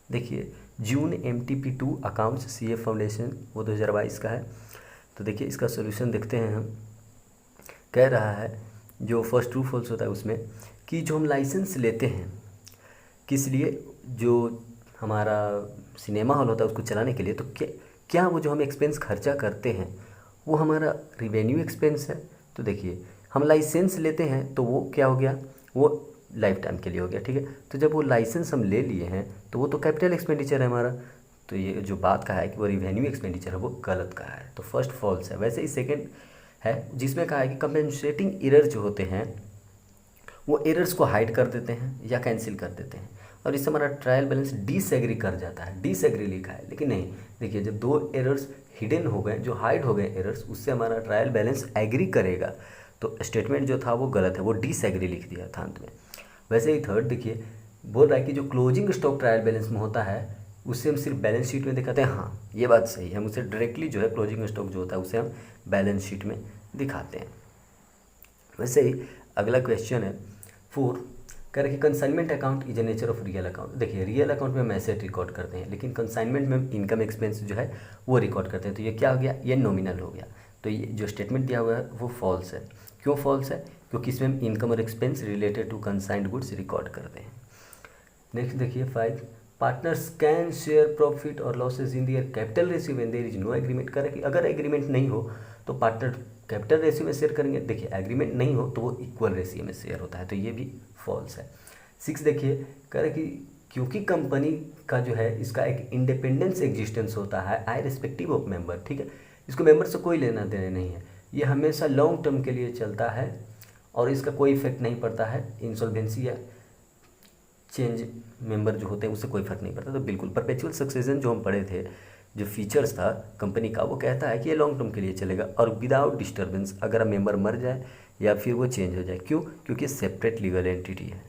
देखिए जून MTP2 accounts CA foundation वो 2022 का है। तो देखिए इसका सोल्यूशन देखते हैं हम। कह रहा है जो फर्स्ट ट्रू फॉल्स होता है उसमें कि जो हम लाइसेंस लेते हैं किस लिए, जो हमारा सिनेमा हॉल होता है उसको चलाने के लिए, तो क्या क्या वो जो हम एक्सपेंस खर्चा करते हैं वो हमारा रिवेन्यू एक्सपेंस है। तो देखिए हम लाइसेंस लेते हैं तो वो क्या हो गया, वो लाइफ टाइम के लिए हो गया, ठीक है। तो जब वो लाइसेंस हम ले लिए हैं तो वो तो कैपिटल एक्सपेंडिचर है हमारा। तो ये जो बात कहा है कि वो रिवेन्यू एक्सपेंडिचर है वो गलत कहा है, तो फर्स्ट फॉल्स है। वैसे ही सेकंड है जिसमें कहा है कि कंपेंसेटिंग एरर जो होते हैं वो एरर्स को हाइड कर देते हैं या कैंसिल कर देते हैं, और इससे हमारा ट्रायल बैलेंस डिसएग्री कर जाता है। डिसएग्री लिखा है लेकिन नहीं, देखिए जब दो एरर्स हिडन हो गए, जो हाइड हो गए एरर्स, उससे हमारा ट्रायल बैलेंस एग्री करेगा। तो स्टेटमेंट जो था वो गलत है, वो डिसएग्री लिख दिया था अंत में। वैसे ही थर्ड देखिए बोल रहा है कि जो क्लोजिंग स्टॉक ट्रायल बैलेंस में होता है उससे हम सिर्फ बैलेंस शीट में दिखाते हैं। हाँ ये बात सही है, हम उसे डायरेक्टली जो है क्लोजिंग स्टॉक जो होता है उसे हम बैलेंस शीट में दिखाते हैं। वैसे ही अगला क्वेश्चन है 4, कह रहे कि consignment account is a nature of real account. देखिए रियल अकाउंट में हम एसेट रिकॉर्ड करते हैं लेकिन कंसाइनमेंट में हम इनकम एक्सपेंस जो है वो रिकॉर्ड करते हैं। तो ये क्या हो गया, ये नॉमिनल हो गया। तो ये जो स्टेटमेंट दिया हुआ है वो फॉल्स है। क्यों फॉल्स है, क्योंकि इसमें हम इनकम और expense related to consigned goods record करते हैं। नेक्स्ट देखिए 5, पार्टनर्स कैन शेयर प्रॉफिट और losses in their capital ratio when there is no agreement. कह रहे कि अगर एग्रीमेंट नहीं हो तो पार्टनर कैपिटल रेशियो में शेयर करेंगे। देखिए एग्रीमेंट नहीं हो तो वो इक्वल रेशियो में शेयर होता है, तो ये भी फॉल्स है। 6 देखिए कह रहे कि क्योंकि कंपनी का जो है इसका एक इंडिपेंडेंस एग्जिस्टेंस होता है आई रिस्पेक्टिव ऑफ मेंबर, ठीक है, इसको मेंबर से कोई लेना देना नहीं है, ये हमेशा लॉन्ग टर्म के लिए चलता है और इसका कोई इफेक्ट नहीं पड़ता है इंसॉल्वेंसी या चेंज मेंबर जो होते हैं उससे कोई फर्क नहीं पड़ता। तो बिल्कुल परपेचुअल सक्सेशन जो हम पढ़े थे, जो फीचर्स था कंपनी का, वो कहता है कि ये लॉन्ग टर्म के लिए चलेगा और विदाउट डिस्टर्बेंस, अगर मेंबर मर जाए या फिर वो चेंज हो जाए। क्यों, क्योंकि सेपरेट लीगल एंटिटी है।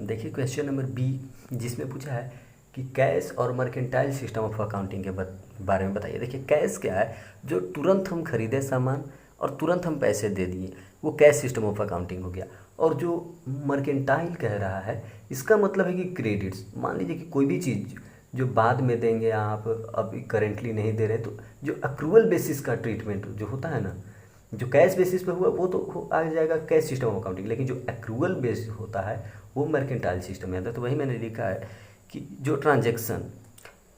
देखिए क्वेश्चन नंबर बी जिसमें पूछा है कि कैश और मर्केंटाइल सिस्टम ऑफ अकाउंटिंग के बारे में बताइए। देखिए कैश क्या है, जो तुरंत हम खरीदे सामान और तुरंत हम पैसे दे दिए, वो कैश सिस्टम ऑफ अकाउंटिंग हो गया। और जो मर्केंटाइल कह रहा है इसका मतलब है कि क्रेडिट्स, मान लीजिए कि कोई भी चीज़ जो बाद में देंगे आप, अभी करेंटली नहीं दे रहे, तो जो अक्रूवल बेसिस का ट्रीटमेंट जो होता है ना, जो कैश बेसिस पे हुआ वो तो आ जाएगा कैश सिस्टम ऑफ अकाउंटिंग, लेकिन जो एक्रूवल बेस होता है वो मर्केंटाइल सिस्टम में आता है। तो वही मैंने लिखा है कि जो ट्रांजैक्शन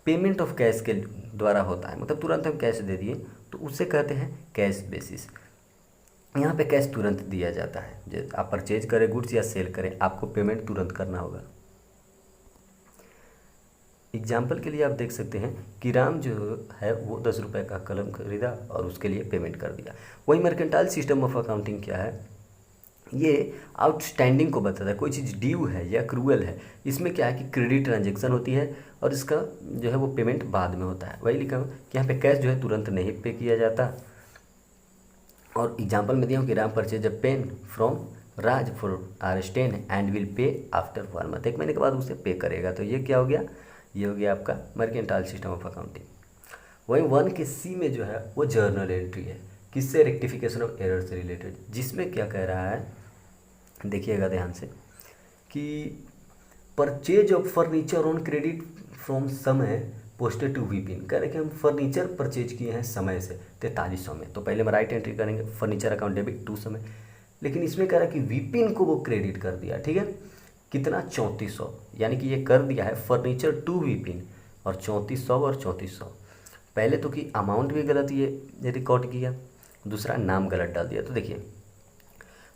पेमेंट ऑफ कैश के द्वारा होता है, मतलब तुरंत हम कैश दे दिए तो उससे कहते हैं कैश बेसिस। यहाँ पे कैश तुरंत दिया जाता है, जैसे आप परचेज करें गुड्स या सेल करें, आपको पेमेंट तुरंत करना होगा। एग्जाम्पल के लिए आप देख सकते हैं कि राम जो है वो 10 रुपये का कलम खरीदा और उसके लिए पेमेंट कर दिया। वही मर्केंटाइल सिस्टम ऑफ अकाउंटिंग क्या है, ये आउटस्टैंडिंग को बताता है, कोई चीज़ ड्यू है या क्रूअल है। इसमें क्या है कि क्रेडिट ट्रांजेक्शन होती है और इसका जो है वो पेमेंट बाद में होता है। वही लिखा हूँ कि यहाँ पे कैश जो है तुरंत नहीं पे किया जाता। और एग्जाम्पल में दिया हूँ कि Ram purchase a pen from Raj for R10 and will pay after 1 month, 1 महीने के बाद उसे पे करेगा। तो ये क्या हो गया, ये हो गया आपका मर्केंटाइल सिस्टम ऑफ अकाउंटिंग। वहीं 1 के C में जो है वो जर्नल एंट्री है, किससे, रेक्टिफिकेशन ऑफ एरर से रिलेटेड, जिसमें क्या कह रहा है देखिएगा ध्यान से कि purchase of furniture on credit from समय पोस्टेड टू विपिन। कह रहे कि हम फर्नीचर परचेज किए हैं समय से 4300 में, तो पहले हम राइट एंट्री करेंगे फर्नीचर अकाउंट डेबिट टू समय, लेकिन इसमें कह रहा है कि विपिन को वो क्रेडिट कर दिया, ठीक है, कितना 3400, यानी कि ये कर दिया है फर्नीचर टू विपिन और 3400 और 3400। पहले तो कि अमाउंट भी गलत ये रिकॉर्ड किया, दूसरा नाम गलत डाल दिया। तो देखिए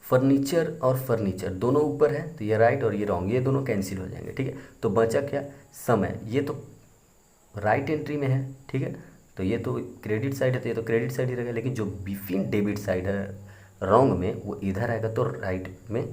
फर्नीचर और फर्नीचर दोनों ऊपर है तो ये राइट और ये रॉन्ग, ये दोनों कैंसिल हो जाएंगे, ठीक है। तो बचा क्या, समय, ये तो राइट एंट्री में है, ठीक है, तो ये तो क्रेडिट साइड है तो ये तो क्रेडिट साइड ही रहेगा, लेकिन जो विपिन डेबिट साइड है रॉन्ग में वो इधर आएगा तो राइट में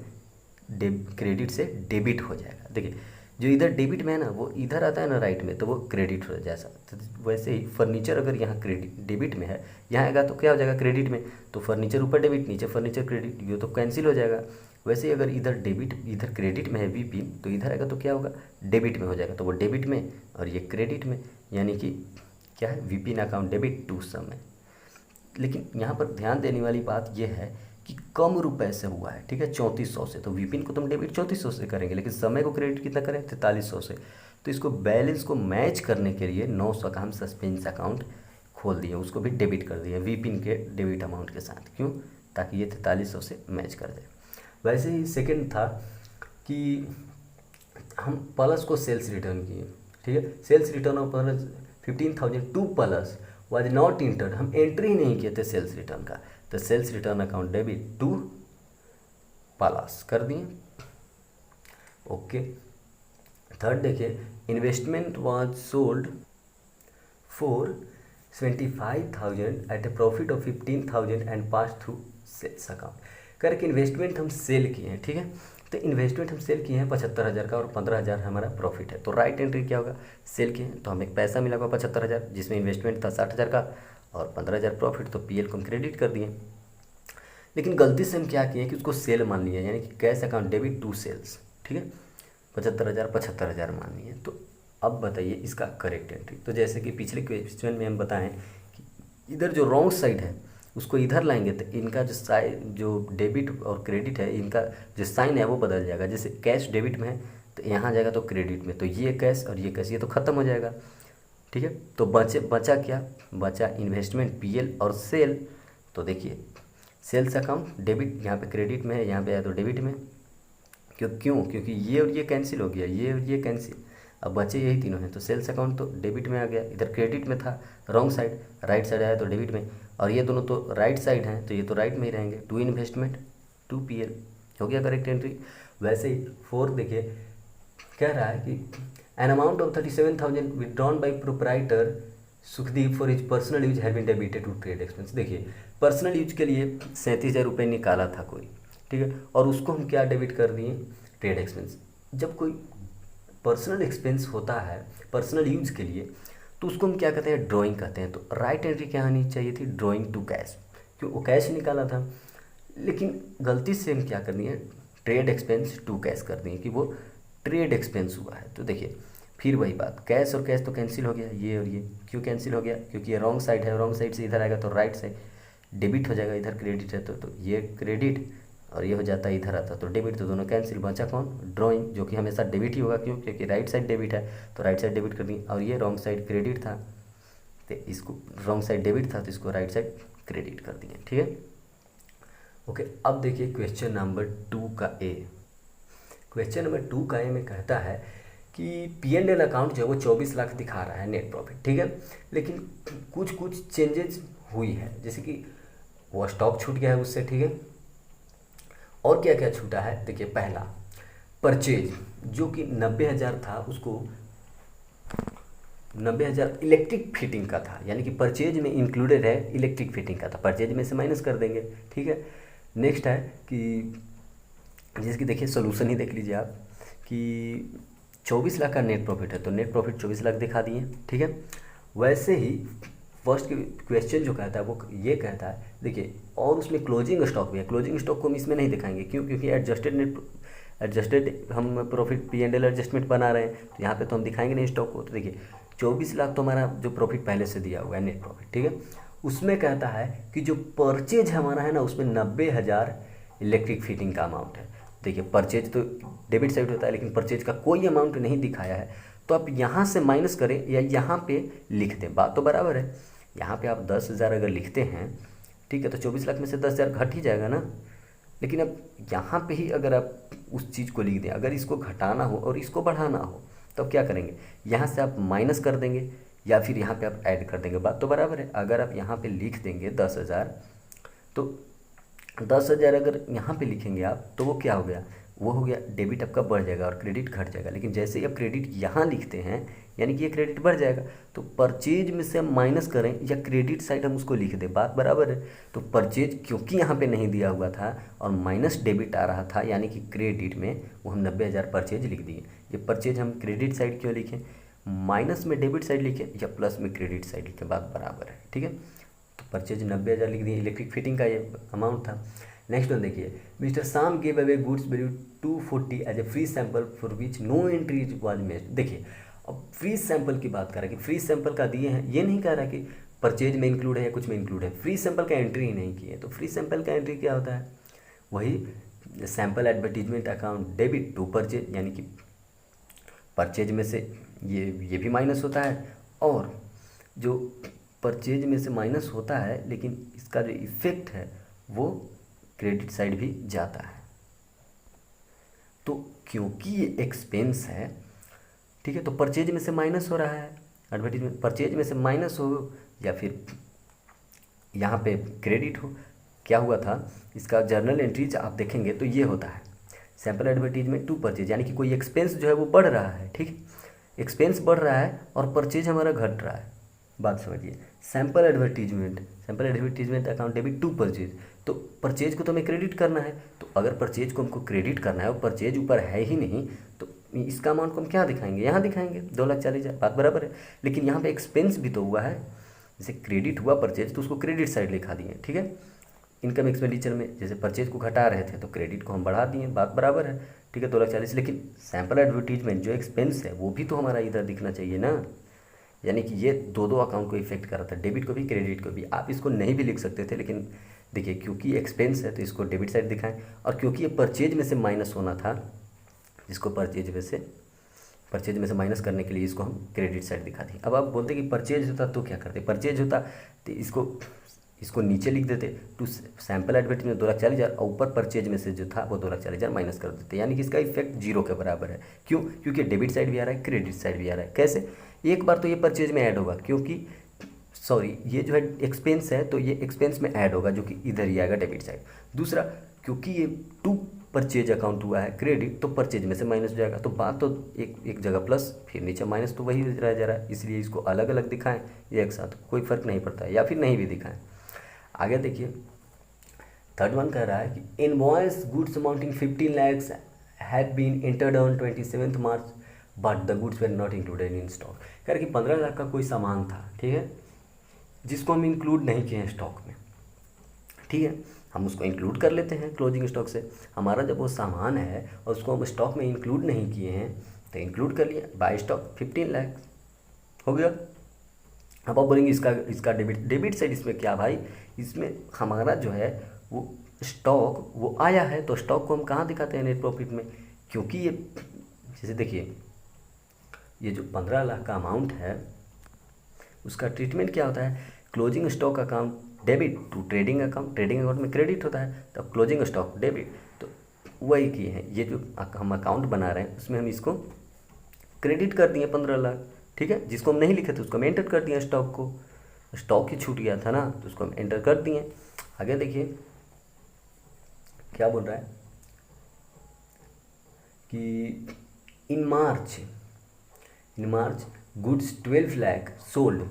क्रेडिट से डेबिट हो जाएगा। देखिए जो इधर डेबिट में है ना वो इधर आता है ना राइट में, तो वो क्रेडिट हो जैसा। तो वैसे ही फर्नीचर अगर यहाँ क्रेडिट डेबिट में है, यहाँ आएगा तो क्या हो जाएगा क्रेडिट में, तो फर्नीचर ऊपर डेबिट नीचे फर्नीचर क्रेडिट, ये तो कैंसिल हो जाएगा। वैसे ही अगर इधर डेबिट इधर क्रेडिट में है विपिन, तो इधर आएगा तो क्या होगा डेबिट में हो जाएगा, तो वो डेबिट में और ये क्रेडिट में, यानी कि क्या है विपिन अकाउंट डेबिट टू समय। लेकिन यहाँ पर ध्यान देने वाली बात यह है कि कम रुपए से हुआ है, ठीक है, 3400 से, तो विपिन को तुम डेबिट 3400 से करेंगे, लेकिन समय को क्रेडिट कितना करें, 4300 से। तो इसको बैलेंस को मैच करने के लिए 900 का हम सस्पेंस अकाउंट खोल दिए, उसको भी डेबिट कर दिए विपिन के डेबिट अमाउंट के साथ। क्यों? ताकि ये 4300 से मैच कर जाए। वैसे ही सेकेंड था कि हम प्लस को सेल्स रिटर्न किए, ठीक है, sales return of plus 15,000 to plus was not entered, हम एंट्री ही नहीं किए थे सेल्स रिटर्न का, तो sales return account debit to plus कर दिए। ओके। थर्ड देखिए, investment was sold for 75,000 at a profit of 15,000 and pass through sales account. करके इन्वेस्टमेंट हम सेल किए हैं, ठीक है, तो इन्वेस्टमेंट हम सेल किए हैं 75,000 का और 15,000 हमारा प्रॉफिट है, तो राइट एंट्री क्या होगा, सेल किए हैं तो हमें पैसा मिला होगा 75,000, जिसमें इन्वेस्टमेंट था 60,000 का और 15,000 प्रॉफिट, तो पीएल को हम क्रेडिट कर दिए। लेकिन गलती से हम क्या किए कि उसको सेल मान लिया, यानी कि cash account debit to sales, ठीक है, 75,000 मान लिए। तो अब बताइए इसका करेक्ट एंट्री। तो जैसे कि पिछले क्वेश्चन में हम बताएं कि इधर जो रॉन्ग साइड है उसको इधर लाएंगे तो इनका जो जो डेबिट और क्रेडिट है, इनका जो साइन है वो बदल जाएगा। जैसे कैश डेबिट में है तो यहाँ जाएगा तो क्रेडिट में, तो ये कैश और ये कैश, ये तो ख़त्म हो जाएगा, ठीक है। तो बचा क्या, बचा इन्वेस्टमेंट पीएल और सेल। तो देखिए सेल्स अकाउंट डेबिट यहाँ पे क्रेडिट में है, यहाँ पे आया तो डेबिट में। क्योंकि ये और ये कैंसिल हो गया, ये और ये कैंसिल, अब बचे यही तीनों हैं, तो सेल्स अकाउंट तो डेबिट में आ गया, इधर क्रेडिट में था रॉन्ग साइड, राइट साइड आया तो डेबिट में, और ये दोनों तो राइट साइड हैं तो ये तो राइट में ही रहेंगे। टू इन्वेस्टमेंट टू पीएल हो गया करेक्ट एंट्री। वैसे ही फोर्थ देखिए कह रहा है कि an amount of 37,000 withdrawn by proprietor Sukhdeep for his personal use have been debited to trade expense. देखिए पर्सनल यूज के लिए 37,000 रुपये निकाला था कोई, ठीक है, और उसको हम क्या डेबिट कर दिए, ट्रेड एक्सपेंस। जब कोई पर्सनल एक्सपेंस होता है पर्सनल यूज के लिए तो उसको हम क्या कहते हैं, ड्राइंग कहते हैं। तो राइट एंट्री क्या आनी चाहिए थी, ड्राइंग टू कैश, क्यों वो कैश निकाला था, लेकिन गलती से हम क्या कर दिए, ट्रेड एक्सपेंस टू कैश कर दिए कि वो ट्रेड एक्सपेंस हुआ है। तो देखिए फिर वही बात, कैश और कैश तो कैंसिल हो गया, ये और ये क्यों कैंसिल हो गया, क्योंकि ये रॉन्ग साइड है, रॉन्ग साइड से इधर आएगा तो राइट साइड डेबिट हो जाएगा, इधर क्रेडिट है तो ये क्रेडिट और ये हो जाता है इधर आता तो डेबिट, तो दोनों कैंसिल, बचा कौन, ड्राइंग, जो कि हमेशा डेबिट ही होगा, क्यों, क्योंकि राइट साइड डेबिट है तो राइट साइड डेबिट कर दी, और ये रॉन्ग साइड क्रेडिट था तो इसको रॉन्ग साइड डेबिट था तो इसको राइट साइड क्रेडिट कर दिए, ठीक है। ओके, अब देखिए क्वेश्चन नंबर 2 का ए। क्वेश्चन नंबर 2 का ए में कहता है कि P&L अकाउंट जो है वो 24 लाख दिखा रहा है नेट प्रॉफिट, ठीक है, लेकिन कुछ चेंजेस हुई है, जैसे कि वो स्टॉक छूट गया है उससे, ठीक है, और क्या क्या छूटा है देखिए, पहला परचेज जो कि 90,000 था उसको 90,000 इलेक्ट्रिक फिटिंग का था, यानी कि परचेज में इंक्लूडेड है इलेक्ट्रिक फिटिंग का था, परचेज में से माइनस कर देंगे, ठीक है। नेक्स्ट है कि जिसकी देखिए सोल्यूशन ही देख लीजिए आप कि 24 लाख का नेट प्रॉफिट है तो नेट प्रॉफिट 24 लाख दिखा दिए, ठीक है। वैसे ही फर्स्ट क्वेश्चन जो कहता है वो ये कहता है देखिए, और उसमें क्लोजिंग स्टॉक भी है, क्लोजिंग स्टॉक को हम इसमें नहीं दिखाएंगे, क्यों, क्योंकि एडजस्टेड हम प्रॉफिट P&L एडजस्टमेंट बना रहे हैं तो यहाँ पे तो हम दिखाएंगे नहीं स्टॉक को। तो देखिए 24 लाख तो हमारा जो प्रॉफिट पहले से दिया हुआ है नेट प्रॉफिट, ठीक है, उसमें कहता है कि जो परचेज हमारा है ना उसमें 90,000 इलेक्ट्रिक फिटिंग का अमाउंट है। देखिए परचेज तो डेबिट साइड होता है लेकिन परचेज का कोई अमाउंट नहीं दिखाया है, तो आप यहाँ से माइनस करें या यहाँ पे लिख दें, बात तो बराबर है। यहाँ पे आप 10,000 अगर लिखते हैं, ठीक है, तो 24 लाख में से 10,000 घट ही जाएगा ना, लेकिन अब यहाँ पे ही अगर आप उस चीज़ को लिख दें, अगर इसको घटाना हो और इसको बढ़ाना हो तो क्या करेंगे, यहाँ से आप माइनस कर देंगे या फिर यहाँ पे आप ऐड कर देंगे, बात तो बराबर है। अगर आप यहाँ पे लिख देंगे 10,000 तो 10,000 अगर यहाँ पे लिखेंगे आप तो वो क्या हो गया, वो हो गया डेबिट आपका बढ़ जाएगा और क्रेडिट घट जाएगा। लेकिन जैसे ही आप क्रेडिट यहाँ लिखते हैं यानी कि ये क्रेडिट बढ़ जाएगा, तो परचेज में से हम माइनस करें या क्रेडिट साइड हम उसको लिख दें, बात बराबर है। तो परचेज क्योंकि यहाँ पे नहीं दिया हुआ था और माइनस डेबिट आ रहा था यानी कि क्रेडिट में, वो हम 90,000 परचेज लिख दिए। ये परचेज हम क्रेडिट साइड क्यों लिखें, माइनस में डेबिट साइड लिखें या प्लस में क्रेडिट साइड लिखें, बात बराबर है, ठीक है। तो परचेज 90,000 लिख दिए, इलेक्ट्रिक फिटिंग का ये अमाउंट था। नेक्स्ट वन देखिए, mister Sam gave away goods value 240 as a free sample for which no entry was made. देखिए अब फ्री सैंपल की बात कर रहा है कि फ्री सैंपल का दिए हैं, ये नहीं कह रहा कि परचेज में इंक्लूड है या कुछ में इंक्लूड है, फ्री सैंपल का एंट्री ही नहीं की है। तो फ्री सैंपल का एंट्री क्या होता है, वही sample advertisement account debit to purchase, यानी कि परचेज में से ये भी माइनस होता है, और जो परचेज में से माइनस होता है लेकिन इसका जो इफ़ेक्ट है वो क्रेडिट साइड भी जाता है। तो क्योंकि ये एक्सपेंस है, ठीक है, तो परचेज में से माइनस हो रहा है, एडवर्टीजमेंट परचेज में से माइनस हो या फिर यहाँ पे क्रेडिट हो। क्या हुआ था, इसका जर्नल एंट्रीज आप देखेंगे तो ये होता है सैम्पल एडवर्टीजमेंट टू परचेज, यानी कि कोई एक्सपेंस जो है वो बढ़ रहा है, ठीक है, एक्सपेंस बढ़ रहा है और परचेज हमारा घट रहा है। बात समझिए, sample advertisement account debit to purchase, तो परचेज को तो हमें क्रेडिट करना है, तो अगर परचेज को हमको क्रेडिट करना है और परचेज ऊपर है ही नहीं तो इसका अमाउंट को हम क्या दिखाएंगे, यहाँ दिखाएंगे 2,40,000, बात बराबर है। लेकिन यहाँ पे एक्सपेंस भी तो हुआ है, जैसे क्रेडिट हुआ परचेज तो उसको क्रेडिट साइड लिखा दिए, ठीक है। इनकम एक्सपेंडिचर में जैसे परचेज को घटा रहे थे तो क्रेडिट को हम बढ़ा दिए, बात बराबर है, ठीक है, 2,40,000। लेकिन सैम्पल एडवर्टीजमेंट जो एक्सपेंस है वो भी तो हमारा इधर दिखना चाहिए ना, यानी कि ये दो अकाउंट को इफेक्ट कर रहा था, डेबिट को भी क्रेडिट को भी। आप इसको नहीं भी लिख सकते थे, लेकिन देखिए क्योंकि एक्सपेंस है तो इसको डेबिट साइड दिखाएं, और क्योंकि ये परचेज में से माइनस होना था, जिसको परचेज में से माइनस करने के लिए इसको हम क्रेडिट साइड दिखा दें। अब आप बोलते कि परचेज होता तो क्या करते, परचेज होता तो इसको नीचे लिख देते टू सैम्पल एडवर्टीजमेंट 2,40,000 और ऊपर परचेज में से जो था वो 2,40,000 माइनस कर देते, यानी कि इसका इफेक्ट जीरो के बराबर है। क्यों, क्योंकि डेबिट साइड भी आ रहा है क्रेडिट साइड भी आ रहा है। कैसे, एक बार तो ये परचेज में ऐड होगा, क्योंकि सॉरी ये जो है एक्सपेंस है तो ये एक्सपेंस में ऐड होगा जो कि इधर ही आएगा डेबिट साइड। दूसरा, क्योंकि ये टू परचेज अकाउंट हुआ है क्रेडिट तो परचेज में से माइनस हो जाएगा, तो बात तो एक जगह प्लस फिर नीचे माइनस तो वही रह जा रहा है, इसलिए इसको अलग अलग दिखाएं या एक साथ, कोई फ़र्क नहीं पड़ता है, या फिर नहीं भी दिखाएं। आगे देखिए, थर्ड वन कह रहा है कि invoice goods amounting 15 lakhs have been entered on 27 March but the goods were not included in stock. कह रहे कि 15 लाख का कोई सामान था, ठीक है, जिसको हम इंक्लूड नहीं किए हैं स्टॉक में, ठीक है, हम उसको इंक्लूड कर लेते हैं क्लोजिंग स्टॉक से। हमारा जब वो सामान है और उसको हम स्टॉक में इंक्लूड नहीं किए हैं तो इंक्लूड कर लिया, बाय स्टॉक 15 लाख हो गया। अब आप बोलेंगे इसका डेबिट साइड इसमें क्या भाई, इसमें हमारा जो है वो स्टॉक वो आया है, तो स्टॉक को हम कहाँ दिखाते हैं, नेट प्रॉफिट में, क्योंकि ये जैसे देखिए ये जो 15 लाख का अमाउंट है उसका ट्रीटमेंट क्या होता है, closing stock account debit to trading account में क्रेडिट होता है, तो क्लोजिंग स्टॉक डेबिट, तो वही किए हैं, ये जो हम अकाउंट बना रहे हैं उसमें हम इसको क्रेडिट कर दिए 15 लाख, ठीक है, जिसको हम नहीं लिखे थे उसको हम एंटर कर दिए, स्टॉक ही छूट गया था ना तो उसको हम एंटर कर दिए। आगे देखिए क्या बोल रहा है कि in March goods 12 lakh sold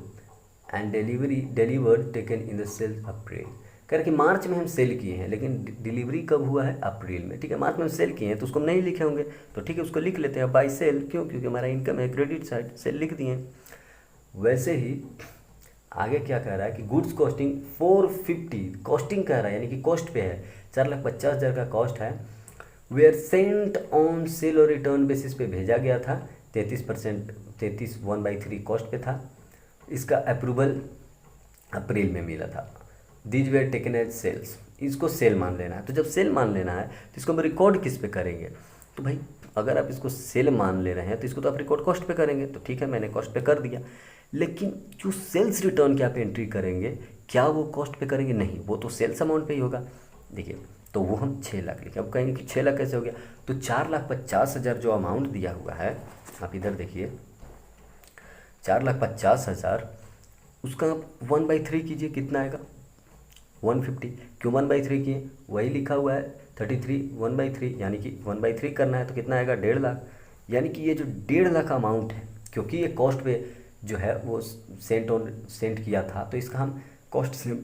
and delivered taken in the sale April. कह रहे कि मार्च में हम सेल किए हैं लेकिन डिलीवरी कब हुआ है, अप्रैल में, ठीक है, मार्च में हम सेल किए हैं तो उसको हम नहीं लिखे होंगे, तो ठीक है उसको लिख लेते हैं बाय सेल, क्यों, क्योंकि हमारा इनकम है क्रेडिट साइड, सेल लिख दिए। वैसे ही आगे क्या कह रहा है कि गुड्स कॉस्टिंग 450, कॉस्टिंग कह रहा है यानी कि कॉस्ट पे है, 4,50,000 का कॉस्ट है, वेयर सेंट ऑन सेल और रिटर्न बेसिस पे भेजा गया था, 33% 1/3 कॉस्ट पे था, इसका अप्रूवल अप्रैल में मिला था, these were taken as sales, इसको सेल मान लेना है। तो जब सेल मान लेना है तो इसको हम रिकॉर्ड किस पे करेंगे, तो भाई अगर आप इसको सेल मान ले रहे हैं तो इसको तो आप रिकॉर्ड कॉस्ट पे करेंगे, तो ठीक है मैंने कॉस्ट पे कर दिया, लेकिन जो सेल्स रिटर्न क्या पे एंट्री करेंगे, क्या वो कॉस्ट पे करेंगे, नहीं, वो तो सेल्स अमाउंट पे ही होगा। देखिए तो वो हम 6 लाख लिखे, अब कहेंगे कि 6 लाख कैसे हो गया, तो 4,50,000 जो अमाउंट दिया हुआ है, आप इधर देखिए 4,50,000 उसका आप 1/3 कीजिए, कितना आएगा 150, क्यों 1/3 किए, वही लिखा हुआ है 33 1/3, यानी कि 1/3 करना है तो कितना आएगा 1.5 लाख, यानी कि ये जो 1.5 लाख अमाउंट है, क्योंकि ये कॉस्ट पे जो है वो सेंट किया था तो इसका हम कॉस्ट से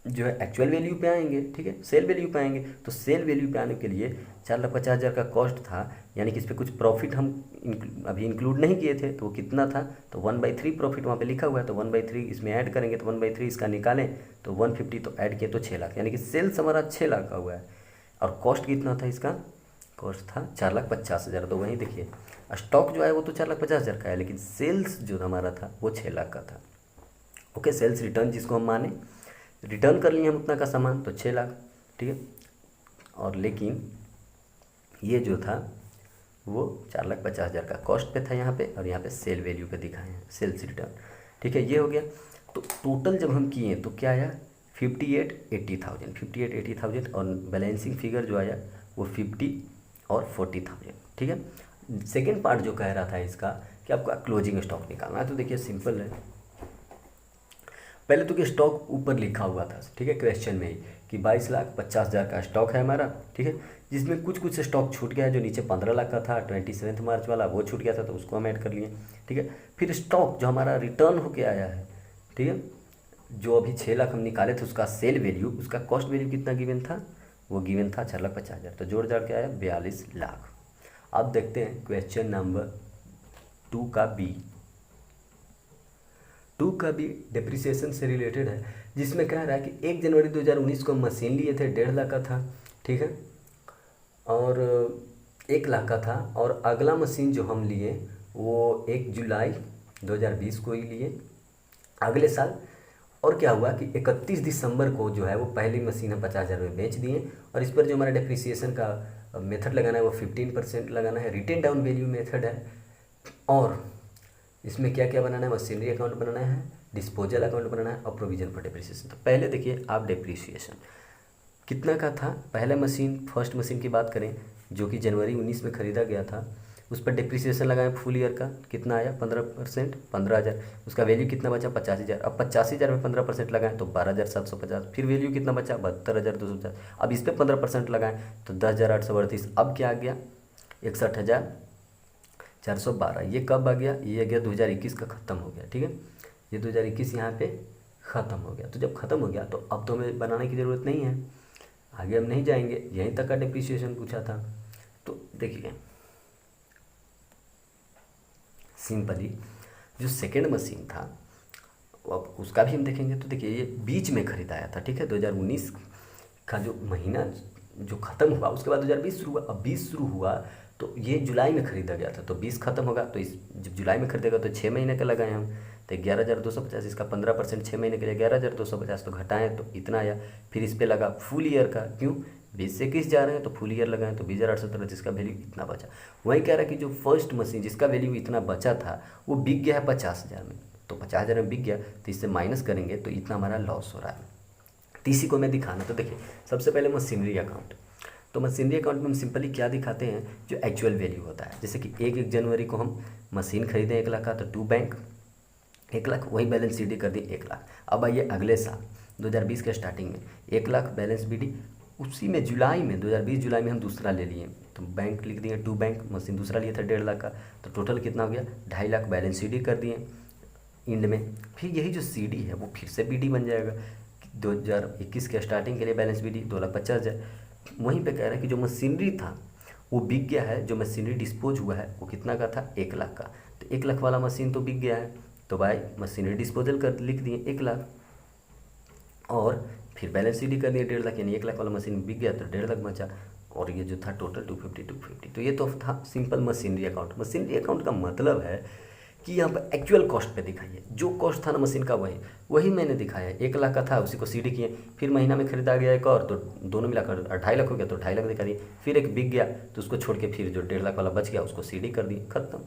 जो है एक्चुअल वैल्यू पे आएंगे, ठीक है, सेल वैल्यू पे आएंगे, तो सेल वैल्यू पे आने के लिए 4,50,000 का कॉस्ट था, यानी कि इस पर कुछ प्रॉफिट हम अभी इंक्लूड नहीं किए थे, तो वो कितना था, तो 1/3 प्रॉफिट वहाँ पे लिखा हुआ है, तो 1/3 इसमें ऐड करेंगे तो 1/3 इसका निकालें तो 150, तो ऐड किए तो 6 लाख, यानी कि सेल्स हमारा 6 लाख का हुआ है, और कॉस्ट कितना था, इसका कॉस्ट था 4,50,000, तो वहीं देखिए स्टॉक जो है वो तो 4,50,000 का है, लेकिन सेल्स जो हमारा था वो 6 लाख का था। ओके, सेल्स रिटर्न जिसको हम माने, रिटर्न कर लिए हम उतना का सामान तो 6 लाख, ठीक है, और लेकिन ये जो था वो 4,50,000 का कॉस्ट पे था यहाँ पे, और यहाँ पे सेल वैल्यू पे दिखाए हैं, सेल्स रिटर्न। ठीक है, ये हो गया। तो टोटल जब हम किए तो क्या आया, 58,80,000 और बैलेंसिंग फिगर जो आया वो 50 और 40,000। ठीक है, सेकेंड पार्ट जो कह रहा था इसका कि आपका क्लोजिंग स्टॉक निकालना है। तो देखिए सिंपल है, पहले तो कि स्टॉक ऊपर लिखा हुआ था, ठीक है, क्वेश्चन में ही कि 22,50,000 का स्टॉक है हमारा। ठीक है, जिसमें कुछ स्टॉक छूट गया है, जो नीचे 15 लाख का था 27 मार्च वाला, वो छूट गया था तो उसको हम ऐड कर लिए। ठीक है, फिर स्टॉक जो हमारा रिटर्न होके आया है, ठीक है, जो अभी 6 लाख हम निकाले थे उसका सेल वैल्यू, उसका कॉस्ट वैल्यू कितना गिवन था, वो गिवन था 4,50,000, तो जोड़ जाड़ के आया 42 लाख। अब देखते हैं क्वेश्चन नंबर 2 का बी। 2 का भी डिप्रिसिएशन से रिलेटेड है, जिसमें कह रहा है कि 1 जनवरी 2019 को मशीन लिए थे 1.5 लाख का था। ठीक है, और 1 लाख का था, और अगला मशीन जो हम लिए वो 1 जुलाई 2020 को ही लिए अगले साल। और क्या हुआ कि 31 दिसंबर को जो है वो पहली मशीन हम 50,000 में बेच दिए, और इस पर जो हमारा डिप्रिसिएशन का मेथड लगाना है वो 15% लगाना है, रिटेन डाउन वैल्यू मेथड है। और इसमें क्या क्या बनाना है, मशीनरी अकाउंट बनाना है, डिस्पोजल अकाउंट बनाना है, और प्रोविजन फॉर डिप्रिसिएशन। तो पहले देखिए आप डिप्रिसिएशन कितना का था, पहला मशीन फर्स्ट मशीन की बात करें जो कि जनवरी 19 में ख़रीदा गया था, उस पर डिप्रिसिएशन लगाएं फुल ईयर का, कितना आया 15%, 15,000। उसका वैल्यू कितना बचा 85,000। अब 85,000 में 15% लगाएं तो 12,750। फिर वैल्यू कितना बचा 72,250। अब इस पर 15% लगाएं तो 10,838। अब क्या आ गया 61,412। ये कब आ गया, ये आ गया 2021 का ख़त्म हो गया। ठीक है, ये 2021 यहाँ पे ख़त्म हो गया। तो जब ख़त्म हो गया तो अब तो हमें बनाने की ज़रूरत नहीं है, आगे हम नहीं जाएंगे, यहीं तक का डिप्रिसिएशन पूछा था। तो देखिए सिंपली जो सेकेंड मशीन था अब उसका भी हम देखेंगे। तो देखिए ये बीच में खरीदाया था, ठीक है, 2019 का जो महीना जो ख़त्म हुआ उसके बाद 2020 शुरू हुआ। अब 20 शुरू हुआ तो ये जुलाई में ख़रीदा गया था, तो 20 ख़त्म होगा, तो इस जब जुलाई में खरीदेगा तो 6 महीने का लगाए हम, तो 11,250। इसका 15% 6 महीने के लिए 11,250, तो घटाएं तो इतना आया। फिर इस पर लगा फुल ईयर का, क्यों 20 से 21 जा रहे हैं तो फुल ईयर लगाएं तो 20,813, जिसका वैल्यू इतना बचा। वही कह रहा है कि जो फर्स्ट मशीन जिसका वैल्यू इतना बचा था वो बिक गया है 50,000 में, तो 50,000 में बिक गया तो इससे माइनस करेंगे तो इतना हमारा लॉस हो रहा है। तो इसी को मैं दिखाना। तो देखिए सबसे पहले मशीनरी अकाउंट। तो मशीनरी अकाउंट में हम सिंपली क्या दिखाते हैं, जो एक्चुअल वैल्यू होता है। जैसे कि 1 जनवरी को हम मशीन खरीदें 1 लाख का, तो टू बैंक 1 लाख, वही बैलेंस सी डी कर दी 1 लाख। अब आइए अगले साल 2020 के स्टार्टिंग में 1 लाख बैलेंस बी डी, उसी में जुलाई में 2020 जुलाई में हम दूसरा ले लिए, तो बैंक लिख दिए टू बैंक, मशीन दूसरा लिया था 1.5 लाख का, तो टोटल कितना हो गया 2.5 लाख बैलेंस सी डी कर दिए इंड में। फिर यही जो सी डी है वो फिर से बी डी बन जाएगा, 2021 के स्टार्टिंग के लिए बैलेंस बी डी 2,50,000। वहीं पे कह रहा है कि जो मशीनरी था वो बिक गया है, जो मशीनरी डिस्पोज हुआ है वो कितना का था 1 लाख का, तो 1 लाख वाला मशीन तो बिक गया है, तो भाई मशीनरी डिस्पोजल कर लिख दिए 1 लाख, और फिर बैलेंस सी डी कर दिए 1.5 लाख, यानी 1 लाख वाला मशीन बिक गया तो 1.5 लाख बचा, और ये जो था टोटल 250। तो ये तो था simple machinery account. Machinery account का मतलब है कि यहाँ पर एक्चुअल कॉस्ट पे दिखाइए, जो कॉस्ट था ना मशीन का वही मैंने दिखाया है। 1 लाख का था उसी को सी डी किए, फिर महीना में खरीदा गया एक और, तो दोनों मिलाकर 2.5 लाख हो गया, तो 2.5 लाख दिखा दिए। फिर एक बिक गया तो उसको छोड़ के फिर जो 1.5 लाख वाला बच गया उसको सी डी कर दिए, खत्म।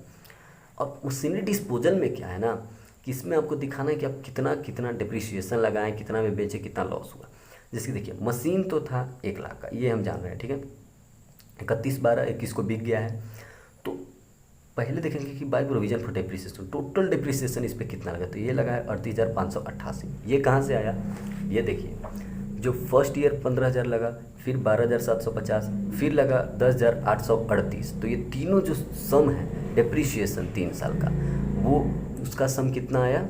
अब मशीनरी डिस्पोजल में क्या है ना कि इसमें आपको दिखाना है कि आप कितना कितना डिप्रिसिएशन लगाएं, कितना में बेचे, कितना लॉस हुआ। जैसे कि देखिए मशीन तो था 1 लाख का, ये हम जान रहे हैं, ठीक है, 31/12/21 को बिक गया है। तो पहले देखेंगे कि by provision for depreciation total depreciation इस पर कितना लगा, तो ये लगा है 38,588। ये कहाँ से आया, ये देखिए जो फर्स्ट ईयर 15,000 लगा, फिर 12,750, फिर लगा 10,838। तो ये तीनों जो सम है डिप्रिसिएशन 3 साल का, वो उसका सम कितना आया,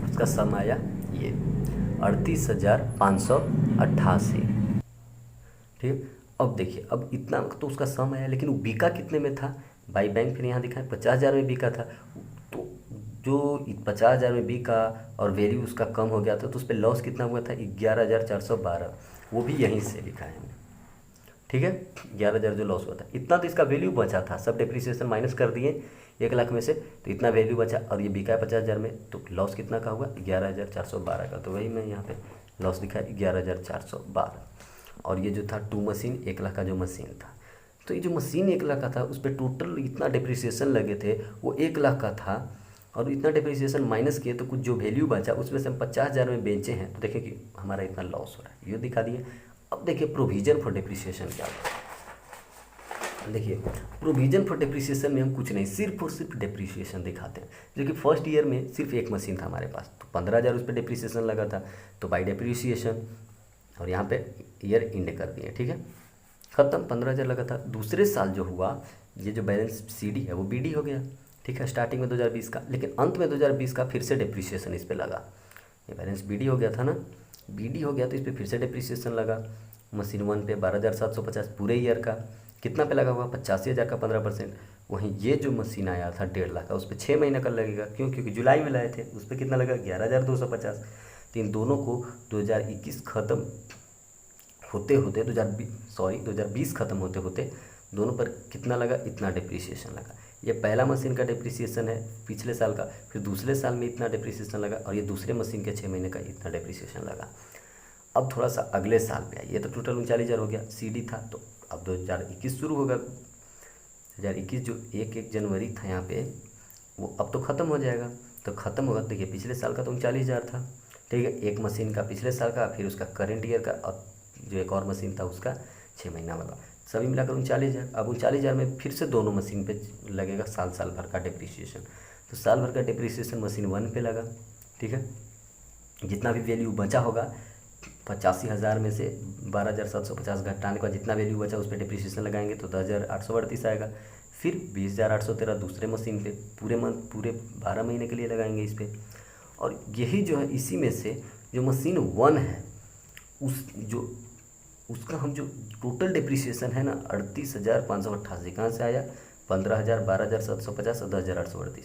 उसका सम आया ये 38,588। ठीक है, अब देखिए अब इतना तो उसका सम आया, लेकिन वो बिका कितने में था, बाई बैंक फिर यहाँ दिखा है 50,000 में बिका था। तो जो 50,000 में बिका और वैल्यू उसका कम हो गया था, तो उस पर लॉस कितना हुआ था 11,412, वो भी यहीं से लिखा है हमने, ठीक है, 11,000 जो लॉस हुआ था, इतना तो इसका वैल्यू बचा था, सब डिप्रिसिएशन माइनस कर दिए 1 लाख में से, तो इतना वैल्यू बचा, और ये बिका है 50,000 में, तो लॉस कितना का हुआ 11,412 का, तो वही मैं यहाँ पे लॉस दिखा 11,412। और ये जो था 2 मशीन 1 लाख का जो मशीन था, तो ये जो मशीन 1 लाख का था उस पर टोटल इतना डिप्रिसिएशन लगे थे वो 1 लाख का था, और इतना डिप्रिसिएशन माइनस किए तो कुछ जो वैल्यू बचा उसमें से हम 50,000 में बेचे हैं, तो देखिए कि हमारा इतना लॉस हो रहा है, ये दिखा दिए। अब देखिए प्रोविजन फॉर डिप्रिसिएशन क्या होता है। देखिए प्रोविजन फॉर डिप्रिसिएशन में हम कुछ नहीं, सिर्फ और सिर्फ डिप्रिसिएशन दिखाते हैं। जो कि फर्स्ट ईयर में सिर्फ एक मशीन था हमारे पास, तो 15,000 उस पर डिप्रिसिएशन लगा था, तो बाई डिप्रिसिएशन, और यहाँ पे ईयर इंड कर दिए, ठीक है, ख़त्म, 15,000 लगा था। दूसरे साल जो हुआ, ये जो बैलेंस सीडी है वो बीडी हो गया, ठीक है, स्टार्टिंग में 2020 का, लेकिन अंत में 2020 का फिर से डिप्रिसिएशन इस पर लगा। ये बैलेंस बीडी हो गया था ना, बीडी हो गया तो इस पर फिर से डिप्रिसिएशन लगा। मशीन 1 पे 12,750 पूरे ईयर का, कितना पे लगा हुआ 85,000 का 15%। वहीं ये जो मशीन आया था 1.5 लाख का, उस पर 6 महीने का लगेगा, क्यों, क्योंकि जुलाई में लाए थे, उस पर कितना लगा 11,250। तो इन दोनों को 2021 ख़त्म होते होते 2020 ख़त्म होते होते दोनों पर कितना लगा, इतना डिप्रिसिएशन लगा। ये पहला मशीन का डिप्रिसिएशन है पिछले साल का, फिर दूसरे साल में इतना डिप्रिसिएशन लगा, और ये दूसरे मशीन के 6 महीने का इतना डिप्रिसिएशन लगा। अब थोड़ा सा अगले साल पे आइए, तो टोटल 39,000 हो गया, सीडी था, तो अब 2021 शुरू होगा। 2021 जो 1 जनवरी था यहाँ पे, वो अब तो ख़त्म हो जाएगा, तो ख़त्म होगा। देखिए पिछले साल का तो 39,000 था, ठीक है, एक मशीन का पिछले साल का, फिर उसका करेंट ईयर का, और जो एक और मशीन था उसका 6 महीना वाला, सभी मिलाकर 39,000। अब 39,000 में फिर से दोनों मशीन पे लगेगा साल भर का डिप्रिसिएशन, तो साल भर का डिप्रिसिएशन मशीन 1 पे लगा, ठीक है, जितना भी वैल्यू बचा होगा 85,000 में से 12,750 घटाने का जितना वैल्यू बचा उस पर डिप्रिसिएशन लगाएंगे तो 10,838 आएगा। फिर 20,813 दूसरे मशीन पे पूरे 12 महीने के लिए लगाएंगे इस पर। और यही जो है, इसी में से जो मशीन 1 है उसका हम जो टोटल डिप्रिसिएशन है ना 38,588, कहाँ से आया, 15,000, 12,750 और 10,838,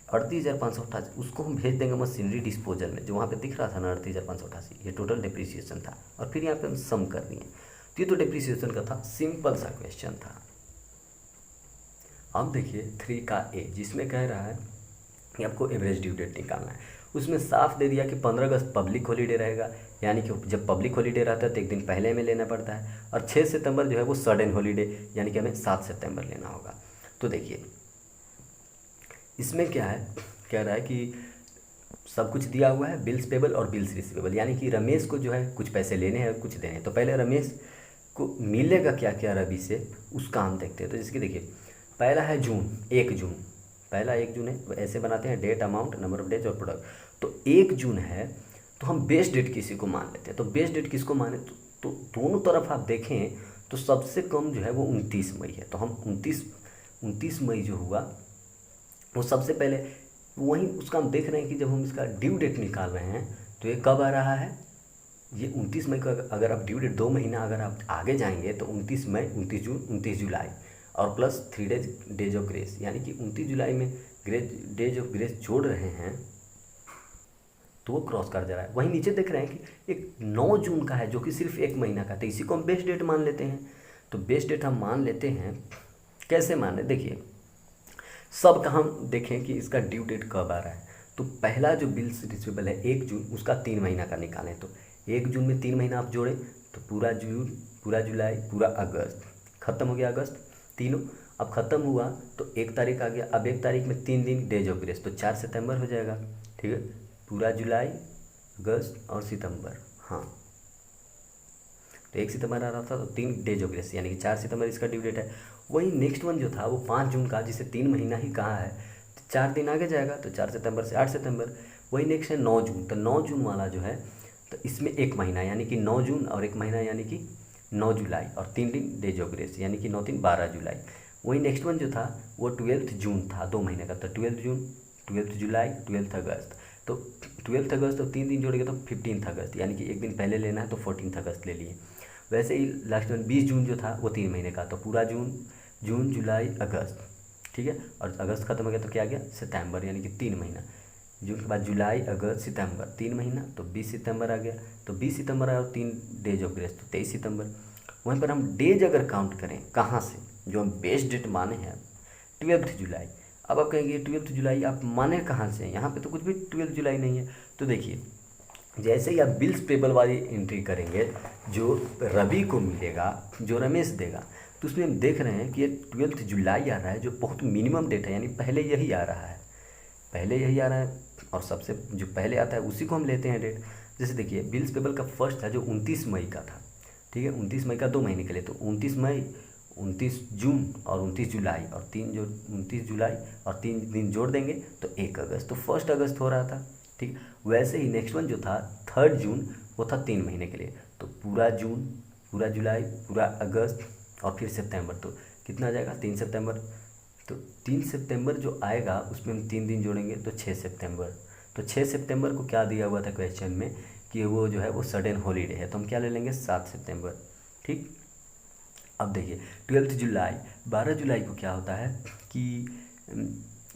38,588, उसको हम भेज देंगे मशीनरी डिस्पोजल में, जो वहाँ पे दिख रहा था ना 38,588, ये टोटल डिप्रिसिएशन था, और फिर यहाँ पे हम सम कर दिए। तो ये तो डिप्रिसिएशन का था, सिंपल सा क्वेश्चन था। अब देखिए 3 का ए, जिसमें कह रहा है कि आपको एवरेज ड्यू डेट निकालना है। उसमें साफ दे दिया कि 15 अगस्त पब्लिक हॉलीडे रहेगा, यानी कि जब पब्लिक हॉलीडे रहता है तो एक दिन पहले में लेना पड़ता है, और 6 सितंबर जो है वो सडन हॉलीडे, यानी कि हमें 7 सितंबर लेना होगा। तो देखिए इसमें क्या है, कह रहा है कि सब कुछ दिया हुआ है, बिल्स पेबल और बिल्स रिसीवेबल, यानी कि रमेश को जो है कुछ पैसे लेने हैं कुछ देने हैं। तो पहले रमेश को मिलेगा क्या क्या रवि से, उसका हम देखते हैं। तो जैसे कि देखिए पहला है जून, 1 जून, पहला 1 जून है, ऐसे बनाते हैं date, amount, number of days और प्रोडक्ट। तो 1 जून है तो हम बेस्ट डेट किसी को मान लेते हैं। तो बेस्ट डेट किसको माने, तो दोनों तरफ आप देखें तो सबसे कम जो है वो 29 मई है। तो हम 29 मई जो हुआ वो सबसे पहले, वहीं उसका हम देख रहे हैं कि जब हम इसका ड्यू डेट निकाल रहे हैं तो ये कब आ रहा है, ये 29 मई का। अगर आप ड्यू डेट 2 महीना अगर आप आगे जाएंगे तो 29 मई, 29 जून, 29 जुलाई और प्लस 3 डेज ऑफ ग्रेस, यानी कि 29 जुलाई में डेज ऑफ ग्रेस जोड़ रहे हैं तो वो क्रॉस कर जा रहा है। वहीं नीचे देख रहे हैं कि एक 9 जून का है जो कि सिर्फ 1 महीना का, तो इसी को हम बेस्ट डेट मान लेते हैं। तो बेस्ट डेट हम मान लेते हैं, कैसे माने, देखिए सबका हम देखें कि इसका ड्यू डेट कब आ रहा है। तो पहला जो बिल्स रिसीवेबल है 1 जून, उसका 3 महीना का निकालें। तो 1 जून में 3 महीना आप जोड़ें तो पूरा जून, पूरा जुलाई, पूरा अगस्त, ख़त्म हो गया अगस्त, तीनों। अब ख़त्म हुआ तो 1 तारीख आ गया, अब 1 तारीख में 3 दिन डेज ऑफ ग्रेस, तो 4 सितंबर हो जाएगा, ठीक है, पूरा जुलाई, अगस्त और सितंबर, हाँ। तो 1 सितंबर आ रहा था तो 3 डेज ऑफ ग्रेस, यानी कि 4 सितंबर इसका ड्यू डेट है। वही नेक्स्ट वन जो था वो 5 जून का, जिसे 3 महीना ही कहा है, तो 4 दिन आगे जाएगा, तो 4 सितंबर से 8 सितंबर। वही नेक्स्ट है 9 जून, तो 9 जून वाला जो है तो इसमें 1 महीना, यानी कि 9 जून और 1 महीना यानी कि 9 जुलाई और 3 दिन डेज ऑफ ग्रेस, यानी कि 9 दिन 12 जुलाई। वही नेक्स्ट वन जो था वो 12 जून था, 2 महीने का, तो 12 जून, 12 जुलाई, 12 अगस्त। तो 12 अगस्त तो 3 दिन जोड़ेंगे तो 15 अगस्त, यानी कि एक दिन पहले लेना है तो 14 अगस्त ले लिए। वैसे ही लास्ट में 20 जून जो था वो 3 महीने का, तो पूरा जून, जुलाई, अगस्त, ठीक है, और अगस्त खत्म हो गया तो क्या आ गया, सितंबर, यानी कि 3 महीना। जून के बाद जुलाई, अगस्त, सितंबर, 3 महीना, तो 20 सितंबर आ गया। तो 20 सितंबर आया और 3 डेज ऑफ ग्रेस, तो 23 सितंबर। वहीं पर हम डेज अगर काउंट करें कहाँ से, जो हम बेस्ट डेट माने हैं 12 जुलाई। अब आप कहेंगे 12 जुलाई आप माने कहाँ से, यहाँ पे तो कुछ भी 12 जुलाई नहीं है। तो देखिए जैसे ही आप बिल्स पेबल वाली एंट्री करेंगे, जो रवि को मिलेगा, जो रमेश देगा, तो उसमें हम देख रहे हैं कि ये 12 जुलाई आ रहा है, जो बहुत मिनिमम डेट है, यानी पहले यही आ रहा है, पहले यही आ रहा है, और सबसे जो पहले आता है उसी को हम लेते हैं डेट। जैसे देखिए बिल्स पेबल का फर्स्ट था जो 29 मई का था, ठीक है, 29 मई का 2 महीने के लिए, तो 29 मई, 29 जून और 29 जुलाई, और 29 जुलाई और 3 दिन जोड़ देंगे तो 1 अगस्त, तो 1 अगस्त हो रहा था, ठीक। वैसे ही नेक्स्ट वन जो था 3 जून, वो था 3 महीने के लिए, तो पूरा जून, पूरा जुलाई, पूरा अगस्त और फिर सितंबर, तो कितना आ जाएगा 3 सितंबर। तो 3 सितंबर जो आएगा उसमें हम 3 दिन जोड़ेंगे तो 6 सितंबर। तो 6 सितंबर को क्या दिया हुआ था क्वेश्चन में कि वो जो है वो सडन हॉलीडे है, तो हम क्या ले लेंगे 7 सितंबर, ठीक। अब देखिए 12 जुलाई, 12 जुलाई को क्या होता है कि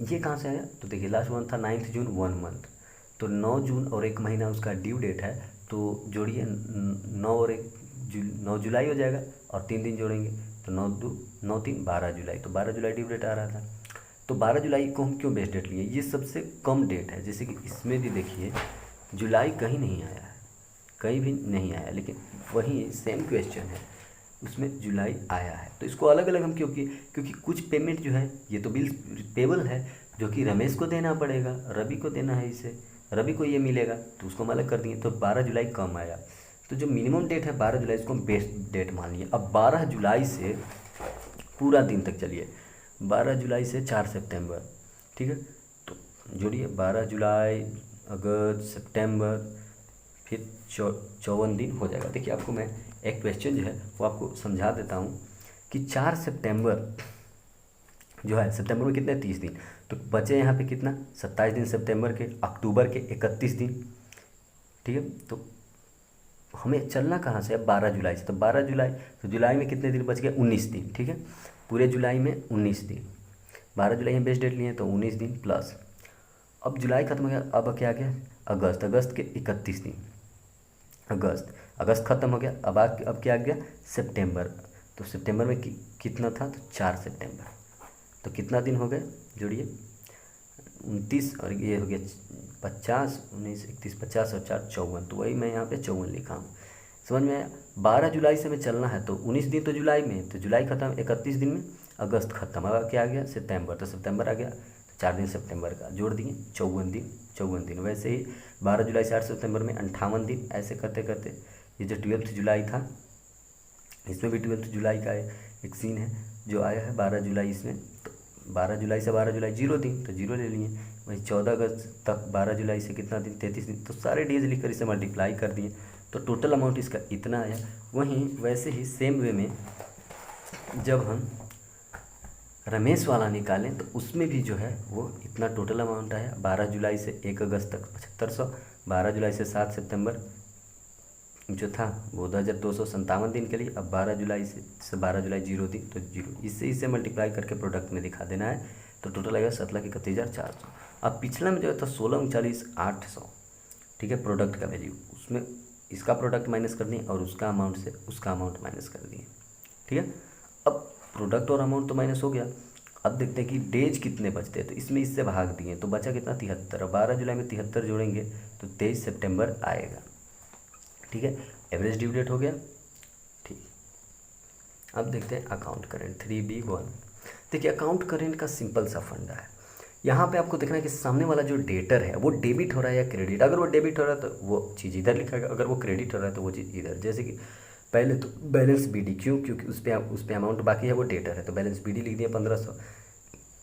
ये कहाँ से आया, तो देखिए लास्ट वन था 9 जून, 1 मंथ, तो 9 जून और 1 महीना उसका ड्यू डेट है, तो जोड़िए 9 जुलाई हो जाएगा, और 3 दिन जोड़ेंगे तो 9 2 9 3 12 जुलाई, तो 12 जुलाई ड्यू डेट आ रहा था। तो 12 जुलाई को हम क्यों बेस्ट डेट लिए, ये सबसे कम डेट है, जैसे कि इसमें भी देखिए जुलाई कहीं नहीं आया है, कहीं भी नहीं आया, लेकिन वहीं सेम क्वेश्चन है उसमें जुलाई आया है, तो इसको अलग अलग हम क्यों किए, क्योंकि कुछ पेमेंट जो है ये तो बिल पेबल है, जो कि रमेश को देना पड़ेगा, रवि को देना है, इसे रवि को ये मिलेगा, तो उसको हम अलग कर दिए, तो 12 जुलाई कम आया, तो जो मिनिमम डेट है 12 जुलाई, इसको हम बेस्ट डेट मान लिए। अब 12 जुलाई से पूरा दिन तक चलिए, 12 जुलाई से 4 सितंबर, ठीक है, तो जोड़िए 12 जुलाई, अगस्त, सितंबर, फिर 54 दिन हो जाएगा। देखिए आपको मैं एक क्वेश्चन जो है वो आपको समझा देता हूँ कि 4 सितंबर जो है, सितंबर में कितने 30 दिन, तो बचे यहाँ पे कितना 27 दिन सितंबर के, अक्टूबर के 31 दिन, ठीक है। तो हमें चलना कहाँ से है 12 जुलाई से, तो 12 जुलाई, तो जुलाई में कितने दिन बच गए 19 दिन, ठीक है, पूरे जुलाई में 19 दिन, 12 जुलाई हम बेस्ट डेट लिए तो 19 दिन प्लस, अब जुलाई खत्म हो गया, अब क्या आ गया अगस्त, अगस्त के 31 दिन, अगस्त खत्म हो गया, अब क्या आ गया सितंबर, तो सितंबर में कितना था, तो 4 सितंबर, तो कितना दिन हो गए जोड़िए 29, और ये हो गया 50, 19, 31, 50 और 4 54, तो वही मैं यहाँ पे 54 लिखा हूँ, समझ में आया। 12 जुलाई से हमें चलना है, तो 19 दिन तो जुलाई में, तो जुलाई खत्म 31 दिन में, अगस्त खत्म, अब क्या आ गया सितंबर, तो सितंबर आ गया, तो 4 दिन सितंबर का जोड़ दिए 54 दिन। वैसे ही 12 जुलाई से 8 सितंबर में 58 दिन, ऐसे करते करते ये जो 12 जुलाई था, इसमें भी 12 जुलाई का एक सीन है जो आया है 12 जुलाई इसमें, तो 12 जुलाई से 12 जुलाई 0 दिन, तो 0 ले लिए, वही 14 अगस्त तक 12 जुलाई से कितना दिन 33 दिन, तो सारे डेज लिखकर इसे मल्टीप्लाई कर दिए, तो टोटल अमाउंट इसका इतना आया। वहीं वैसे ही सेम वे में जब हम रमेश वाला निकालें तो उसमें भी जो है वो इतना टोटल अमाउंट आया, 12 जुलाई से 1 अगस्त तक 7500, 12 जुलाई से 7 सितंबर जो था वो 2257 दिन के लिए, अब 12 जुलाई से 12 जुलाई 0 दिन, तो 0, इससे मल्टीप्लाई करके प्रोडक्ट में दिखा देना है, तो टोटल आएगा 7,31,400। अब पिछला में जो था 16,39,800, ठीक है, प्रोडक्ट का वैल्यू, उसमें इसका प्रोडक्ट माइनस कर दिए और उसका अमाउंट से उसका अमाउंट माइनस कर दिए, ठीक है। अब प्रोडक्ट और अमाउंट तो माइनस हो गया, अब देखते हैं कि डेज कितने बचते हैं, तो इसमें इससे भाग दिए तो बचा कितना 73, और 12 जुलाई में 73 जोड़ेंगे तो 23 सितंबर आएगा, ठीक है, एवरेज ड्यू डेट हो गया, ठीक। अब देखते हैं अकाउंट करेंट 3B1। देखिए अकाउंट करेंट का सिंपल सा फंडा है, यहाँ पे आपको देखना है कि सामने वाला जो डेटर है वो डेबिट हो रहा है या क्रेडिट, अगर वो डेबिट हो रहा है तो वो चीज़ इधर लिखेगा, अगर वो क्रेडिट हो रहा है तो वो चीज़ इधर, जैसे कि पहले तो बैलेंस BD, क्योंकि उस पर अमाउंट बाकी है, वो डेटर है, तो बैलेंस BD लिख दिया 1500,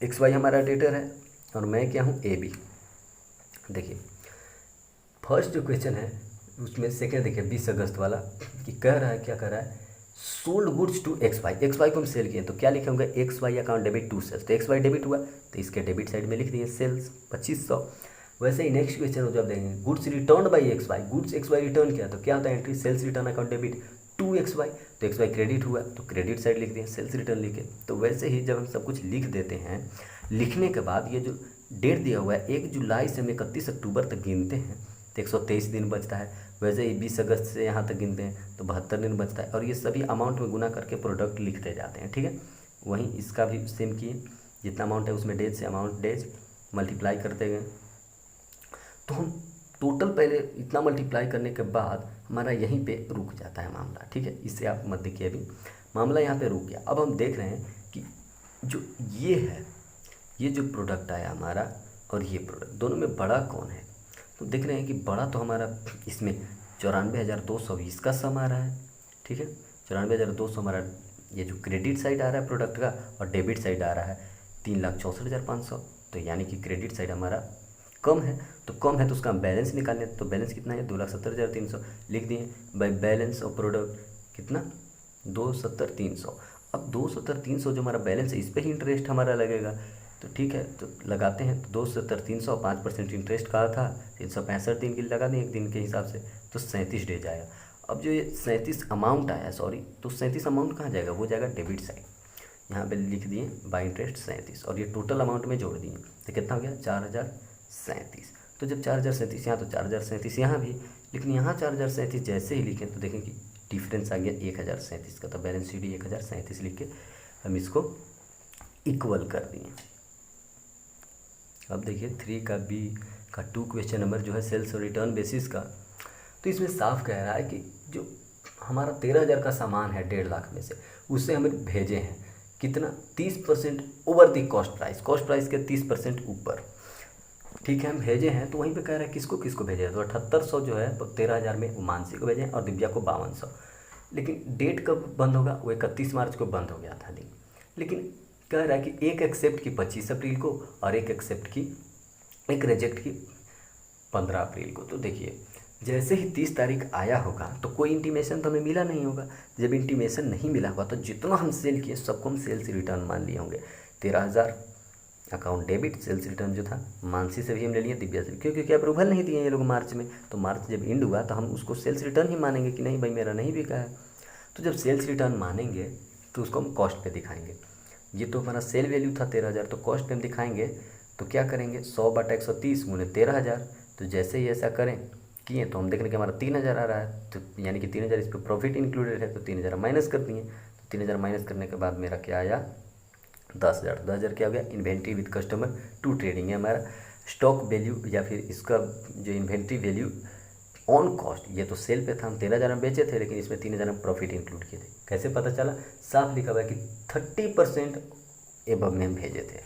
XY हमारा डेटर है और मैं क्या हूँ AB। देखिए फर्स्ट जो क्वेश्चन है उसमें सेकेंड देखिए 20 अगस्त वाला, कि कह रहा है, क्या कह रहा है, सोल्ड गुड्स टू XY को हम सेल किए, तो क्या लिखे होंगे XY account debit to sales, तो XY डेबिट हुआ तो इसके डेबिट साइड में लिख दिए सेल्स 2500। वैसे ही नेक्स्ट क्वेश्चन हो जब देखेंगे goods return by XY, goods XY return किया तो क्या होता है entry sales return account debit to XY, तो XY क्रेडिट हुआ तो क्रेडिट साइड लिख दिया सेल्स रिटर्न लिखे। तो वैसे ही जब हम सब कुछ लिख देते हैं, लिखने के बाद ये जो डेट दिया हुआ है 1 जुलाई से हम 31 अक्टूबर तक गिनते हैं तो 123 दिन बचता है, वैसे ही 20 अगस्त से यहाँ तक गिनते हैं तो 72 दिन बचता है, और ये सभी अमाउंट में गुना करके प्रोडक्ट लिखते जाते हैं, ठीक है। वहीं इसका भी सेम किए, जितना अमाउंट है उसमें डेज से अमाउंट डेज मल्टीप्लाई करते गए, तो हम टोटल पहले इतना मल्टीप्लाई करने के बाद हमारा यहीं पे रुक जाता है मामला, ठीक है। इससे आप मत देखिए, अभी मामला यहाँ पे रुक गया। अब हम देख रहे हैं कि जो ये है, ये जो प्रोडक्ट आया हमारा और ये प्रोडक्ट, दोनों में बड़ा कौन है? तो देख रहे हैं कि बड़ा तो हमारा इसमें 94,220 का सम आ रहा है, ठीक है। 94,200 हमारा ये जो क्रेडिट साइड आ रहा है प्रोडक्ट का, और डेबिट साइड आ रहा है 3,64,500। तो यानी कि क्रेडिट साइड हमारा कम है, तो कम है तो उसका बैलेंस निकालने, तो बैलेंस कितना है? 2,70,300 लिख दिए बाई बैलेंस ऑफ प्रोडक्ट कितना? 270,300। अब 270,300 जो हमारा बैलेंस है, इस पर ही इंटरेस्ट हमारा लगेगा, तो ठीक है, तो लगाते हैं। तो 270,300 5% इंटरेस्ट कहा था, 365 दिन के लिए लगा दें एक दिन के हिसाब से, तो 37 डेज आएगा। अब जो ये 37 अमाउंट आया, सॉरी, तो 37 अमाउंट कहाँ जाएगा? वो जाएगा डेबिट साइड, यहाँ पे लिख दिए बाई इंटरेस्ट 37, और ये टोटल अमाउंट में जोड़ दिए, तो कितना हो गया? 4,037। तो जब 4,037 यहाँ, तो 4,037 यहाँ भी, लेकिन यहाँ 4,037 जैसे ही लिखें तो देखें कि डिफरेंस आ गया 1,037 का, तो बैलेंस शीट 1,037 लिख के हम इसको इक्वल कर दिए। अब देखिए 3 का बी का 2 क्वेश्चन नंबर जो है सेल्स और रिटर्न बेसिस का, तो इसमें साफ कह रहा है कि जो हमारा 13,000 का सामान है 1.5 लाख में से, उससे हमें भेजे हैं कितना? 30% ओवर दी कॉस्ट प्राइस के 30% ऊपर, ठीक है, हम भेजे हैं। तो वहीं पे कह रहा है किसको किसको भेजे हैं, तो 7,800 जो है, तो 13,000 में मानसी को भेजे हैं और दिव्या को 5,200। लेकिन डेट कब बंद होगा? वो 31 मार्च को बंद हो गया था दिन। लेकिन कह रहा है कि एक एक्सेप्ट की 25 अप्रैल को और एक रिजेक्ट की 15 अप्रैल को। तो देखिए जैसे ही 30 तारीख आया होगा तो कोई इंटीमेशन तो हमें मिला नहीं होगा। जब इंटीमेशन नहीं मिला होगा तो जितना हम सेल किए सबको हम सेल्स रिटर्न मान लिए होंगे। 13,000 अकाउंट डेबिट, सेल्स रिटर्न जो था मानसी से भी हम ले लिए, दिव्या से, क्योंकि अप्रूवल नहीं दिए ये लोग मार्च में, तो मार्च जब एंड हुआ तो हम उसको सेल्स रिटर्न ही मानेंगे कि नहीं भाई मेरा नहीं बिका है। तो जब सेल्स रिटर्न मानेंगे तो उसको हम कॉस्ट पे दिखाएंगे। ये तो हमारा सेल वैल्यू था 13,000, तो कॉस्ट पे हम दिखाएंगे तो क्या करेंगे? 100/130 गुने 13,000। तो जैसे ही ऐसा करें किए तो हम देख रहे हैं कि हमारा 3,000 आ रहा है, तो यानी कि 3,000 इस पर प्रॉफिट इंक्लूडेड है, तो 3,000 माइनस कर दिए। तो 3,000 माइनस करने के बाद मेरा क्या आया? 10,000। 10,000 क्या हो गया? Inventory with customer to trading है हमारा स्टॉक वैल्यू, या फिर इसका जो इन्वेंट्री वैल्यू ऑन कॉस्ट। ये तो सेल पे था, हम 13,000 में बेचे थे, लेकिन इसमें 3,000 हम प्रॉफिट इंक्लूड किए थे। कैसे पता चला? साफ लिखा हुआ है कि 30% एबव में हम भेजे थे,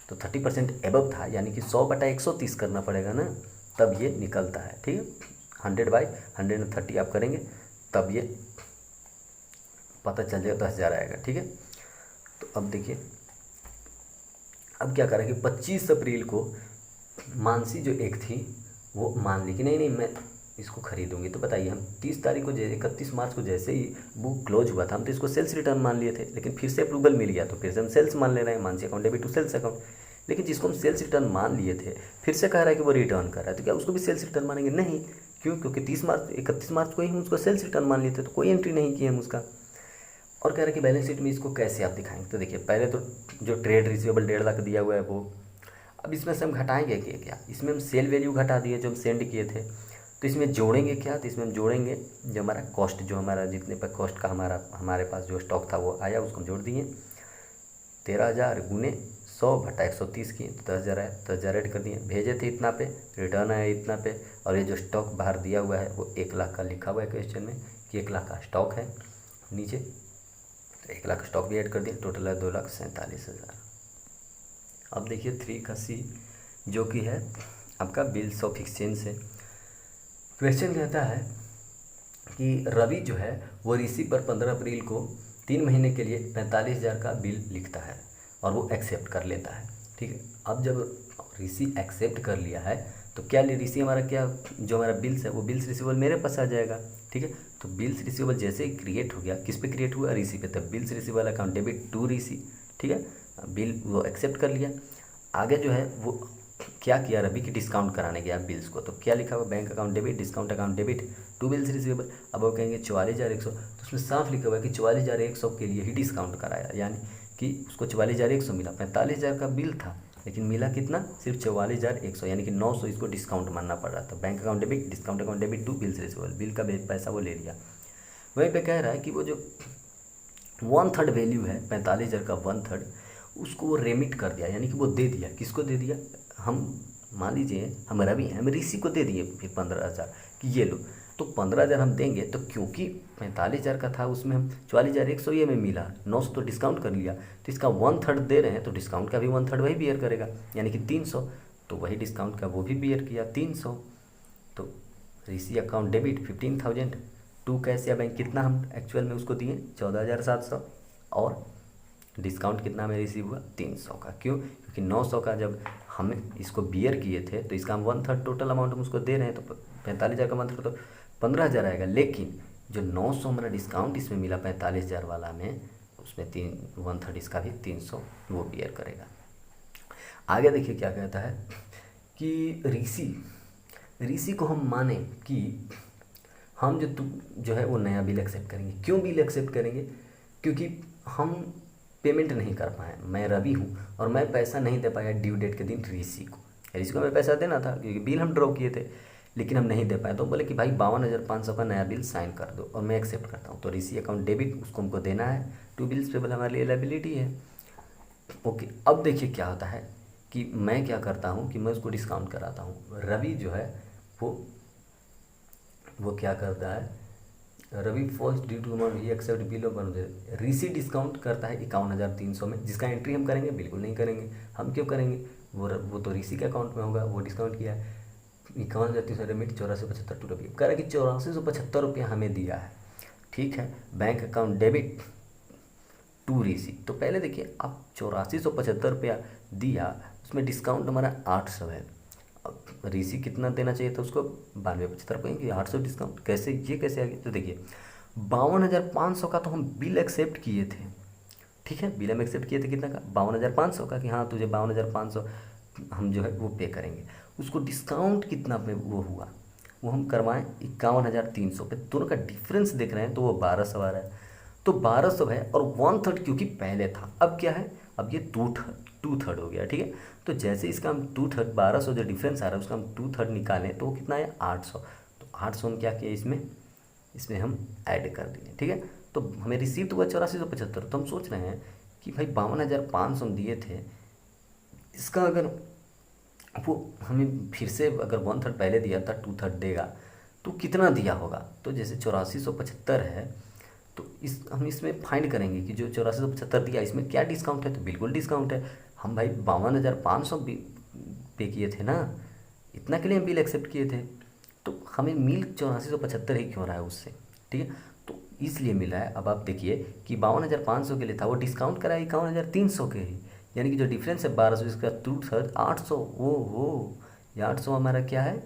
तो 30% एबव था, यानी कि 100/130 करना पड़ेगा ना, तब ये निकलता है, ठीक है। 100/130 आप करेंगे तब ये पता चल जाएगा, 10,000 आएगा, ठीक है। तो अब देखिए अब क्या करें कि 25 अप्रैल को मानसी जो एक थी वो मान ली कि नहीं मैं इसको खरीदूंगी। तो बताइए हम 30 तारीख को 31 मार्च को जैसे ही बुक क्लोज हुआ था हम तो इसको सेल्स रिटर्न मान लिए थे, लेकिन फिर से अप्रूवल मिल गया तो फिर से हम सेल्स मान ले रहे हैं, Mansi account debit to sales account. लेकिन जिसको हम सेल्स रिटर्न मान लिए थे फिर से कह रहा है कि वो रिटर्न कर रहा है, तो क्या उसको भी सेल्स रिटर्न मानेंगे? नहीं, क्यों? क्योंकि 31 मार्च को ही हम उसको सेल्स रिटर्न मान लिए थे, तो कोई एंट्री नहीं की हम उसका। और कह रहे हैं कि बैलेंस शीट में इसको कैसे आप दिखाएंगे? तो देखिए पहले तो जो ट्रेड रिसीवेबल 1.5 लाख दिया हुआ है वो, अब इसमें से हम घटाएंगे क्या? इसमें हम सेल वैल्यू घटा दिए जो हम सेंड किए थे, तो इसमें जोड़ेंगे क्या? तो इसमें हम जोड़ेंगे जो हमारा कॉस्ट, जो हमारा जितने पर कॉस्ट का हमारे पास जो स्टॉक था वो आया, उसको हम जोड़ दिए। 13,000 गुने 100/130 किए तो 10,000 आया, 10,000 ऐड कर दिए। भेजे थे इतना पे, रिटर्न आया इतना पे, और ये जो स्टॉक बाहर दिया हुआ है वो 1 लाख का लिखा हुआ है क्वेश्चन में कि 1 लाख का स्टॉक है नीचे, तो 1 लाख स्टॉक भी ऐड कर दिए, टोटल है 2,47,000। अब देखिए 3 का सी जो कि है आपका बिल्स ऑफ एक्सचेंज से क्वेश्चन कहता है कि रवि जो है वो ऋषि पर 15 अप्रैल को 3 महीने के लिए 45,000 का बिल लिखता है और वो एक्सेप्ट कर लेता है, ठीक है। अब जब ऋषि एक्सेप्ट कर लिया है तो क्या ऋषि हमारा क्या जो हमारा बिल्स है वो बिल्स रिसीवेबल मेरे पास आ जाएगा, ठीक है। तो बिल्स रिसीवेबल जैसे ही क्रिएट हो गया, किस पे क्रिएट हुआ? ऋषि पे, तब bills receivable account debit to Rishi, ठीक है। बिल वो एक्सेप्ट कर लिया। आगे जो है वो क्या किया? रवि की डिस्काउंट कराने गया बिल्स को, तो क्या लिखा हुआ? Bank account debit, discount account debit to bills receivable. अब वो कहेंगे 44,100, तो उसमें साफ लिखा हुआ है कि 44,100 के लिए ही डिस्काउंट कराया, यानी कि उसको 44,100 मिला। 45,000 का बिल था लेकिन मिला कितना? सिर्फ 44,100, यानी कि 900 इसको डिस्काउंट मानना पड़ रहा था। Bank account debit, discount account debit to bills receivable, bill का पैसा वो ले लिया। वहीं पे कह रहा है कि वो जो 1/3 वैल्यू है 45,000 का 1/3 उसको वो रेमिट कर दिया, यानी कि वो दे दिया। किसको दे दिया? हम मान लीजिए हम रवि हम ऋषि को दे दिए फिर 15,000 कि ये लो, तो 15,000 हम देंगे, तो क्योंकि 45,000 का था उसमें हम 44,100 ये में मिला, 900 तो डिस्काउंट कर लिया, तो इसका 1/3 दे रहे हैं तो डिस्काउंट का भी 1/3 वही बियर करेगा, यानी कि 300, तो वही डिस्काउंट का वो भी बियर किया 300। तो Rishi account debit 15,000 to cash या बैंक, कितना हम एक्चुअल में उसको दिए 14,700, और डिस्काउंट कितना हमें रिसीव हुआ 300 का। क्यों? क्योंकि 900 का जब हम इसको बियर किए थे तो इसका हम 1/3 टोटल अमाउंट हम उसको दे रहे हैं, तो 45,000 का 1/3 तो 15,000 आएगा, लेकिन जो 900 हमारा डिस्काउंट इसमें मिला 45,000 वाला में, उसमें 1/3 इसका भी 300 वो बियर करेगा। आगे देखिए क्या कहता है कि ऋषि को हम माने कि हम जो है वो नया बिल एक्सेप्ट करेंगे। क्यों बिल एक्सेप्ट करेंगे? क्योंकि हम पेमेंट नहीं कर पाए, मैं रवि हूँ और मैं पैसा नहीं दे पाया ड्यू डेट के दिन ऋषि को हमें पैसा देना था क्योंकि बिल हम ड्रॉ किए थे, लेकिन हम नहीं दे पाए, तो बोले कि भाई 52,500 का नया बिल साइन कर दो, और मैं एक्सेप्ट करता हूँ। तो ऋषि अकाउंट डेबिट उसको हमको देना है, टू बिल्स पेबल हमारे लिए लायबिलिटी है। ओके, अब देखिए क्या होता है कि मैं क्या करता हूँ कि मैं उसको डिस्काउंट कराता हूँ। रवि जो है वो क्या करता है, Ravi falls due to amount ही accept bill of 1,000। Rishi discount करता है 51,300 में, जिसका एंट्री हम करेंगे बिल्कुल नहीं करेंगे। हम क्यों करेंगे? वो तो ऋषि के अकाउंट में होगा, वो डिस्काउंट किया है 51,300 रेमिट 8475 रुपये, कह रहा है कि 8475 रुपया हमें दिया है। ठीक है, बैंक अकाउंट डेबिट टू ऋषि। तो पहले देखिए, आप 8475 रुपया दिया, उसमें डिस्काउंट हमारा 800 है। अब ऋषि कितना देना चाहिए था उसको? 9275 रुपये की 800 डिस्काउंट, कैसे ये कैसे आ गया? तो देखिए 52,500 का तो हम बिल एक्सेप्ट किए थे। ठीक है, बिल हम एक्सेप्ट किए थे कितना का? 52,500 का, कि हाँ तुझे 52,500 हम जो है वो पे करेंगे। उसको डिस्काउंट कितना पे वो हुआ, वो हम करवाएं 51,300 पे। दोनों का डिफरेंस देख रहे हैं तो वो 1,200 आ रहा है, तो 1,200 है, और 1/3 क्योंकि पहले था, अब क्या है, अब ये 2/3 हो गया। ठीक है, तो जैसे इसका हम 2/3 1,200 जो डिफरेंस आ रहा है उसका हम 2/3 निकालें तो वो कितना है 800। तो 800 हम क्या किए इसमें हम ऐड कर दिए। ठीक है, तो हमें रिसीव हुआ 8475। तो हम सोच रहे हैं कि भाई 52,500 हम दिए थे, इसका अगर वो हमें फिर से अगर 1/3 पहले दिया था 2/3 देगा तो कितना दिया होगा? तो जैसे 8475 है, तो हम इसमें फाइंड करेंगे कि जो 8475 दिया इसमें क्या डिस्काउंट है, तो बिल्कुल डिस्काउंट है। हम भाई 52,500 पे किए थे ना, इतना के लिए हम बिल एक्सेप्ट किए थे, तो हमें मिल 8475 ही क्यों रहा है उससे? ठीक है, तो इसलिए मिला है। अब आप देखिए कि 52,500 के लिए था, वो डिस्काउंट करा 51,300 के ही, यानी कि जो डिफरेंस है 1,200, इसका 2/3 800। वो ये 800 हमारा क्या है,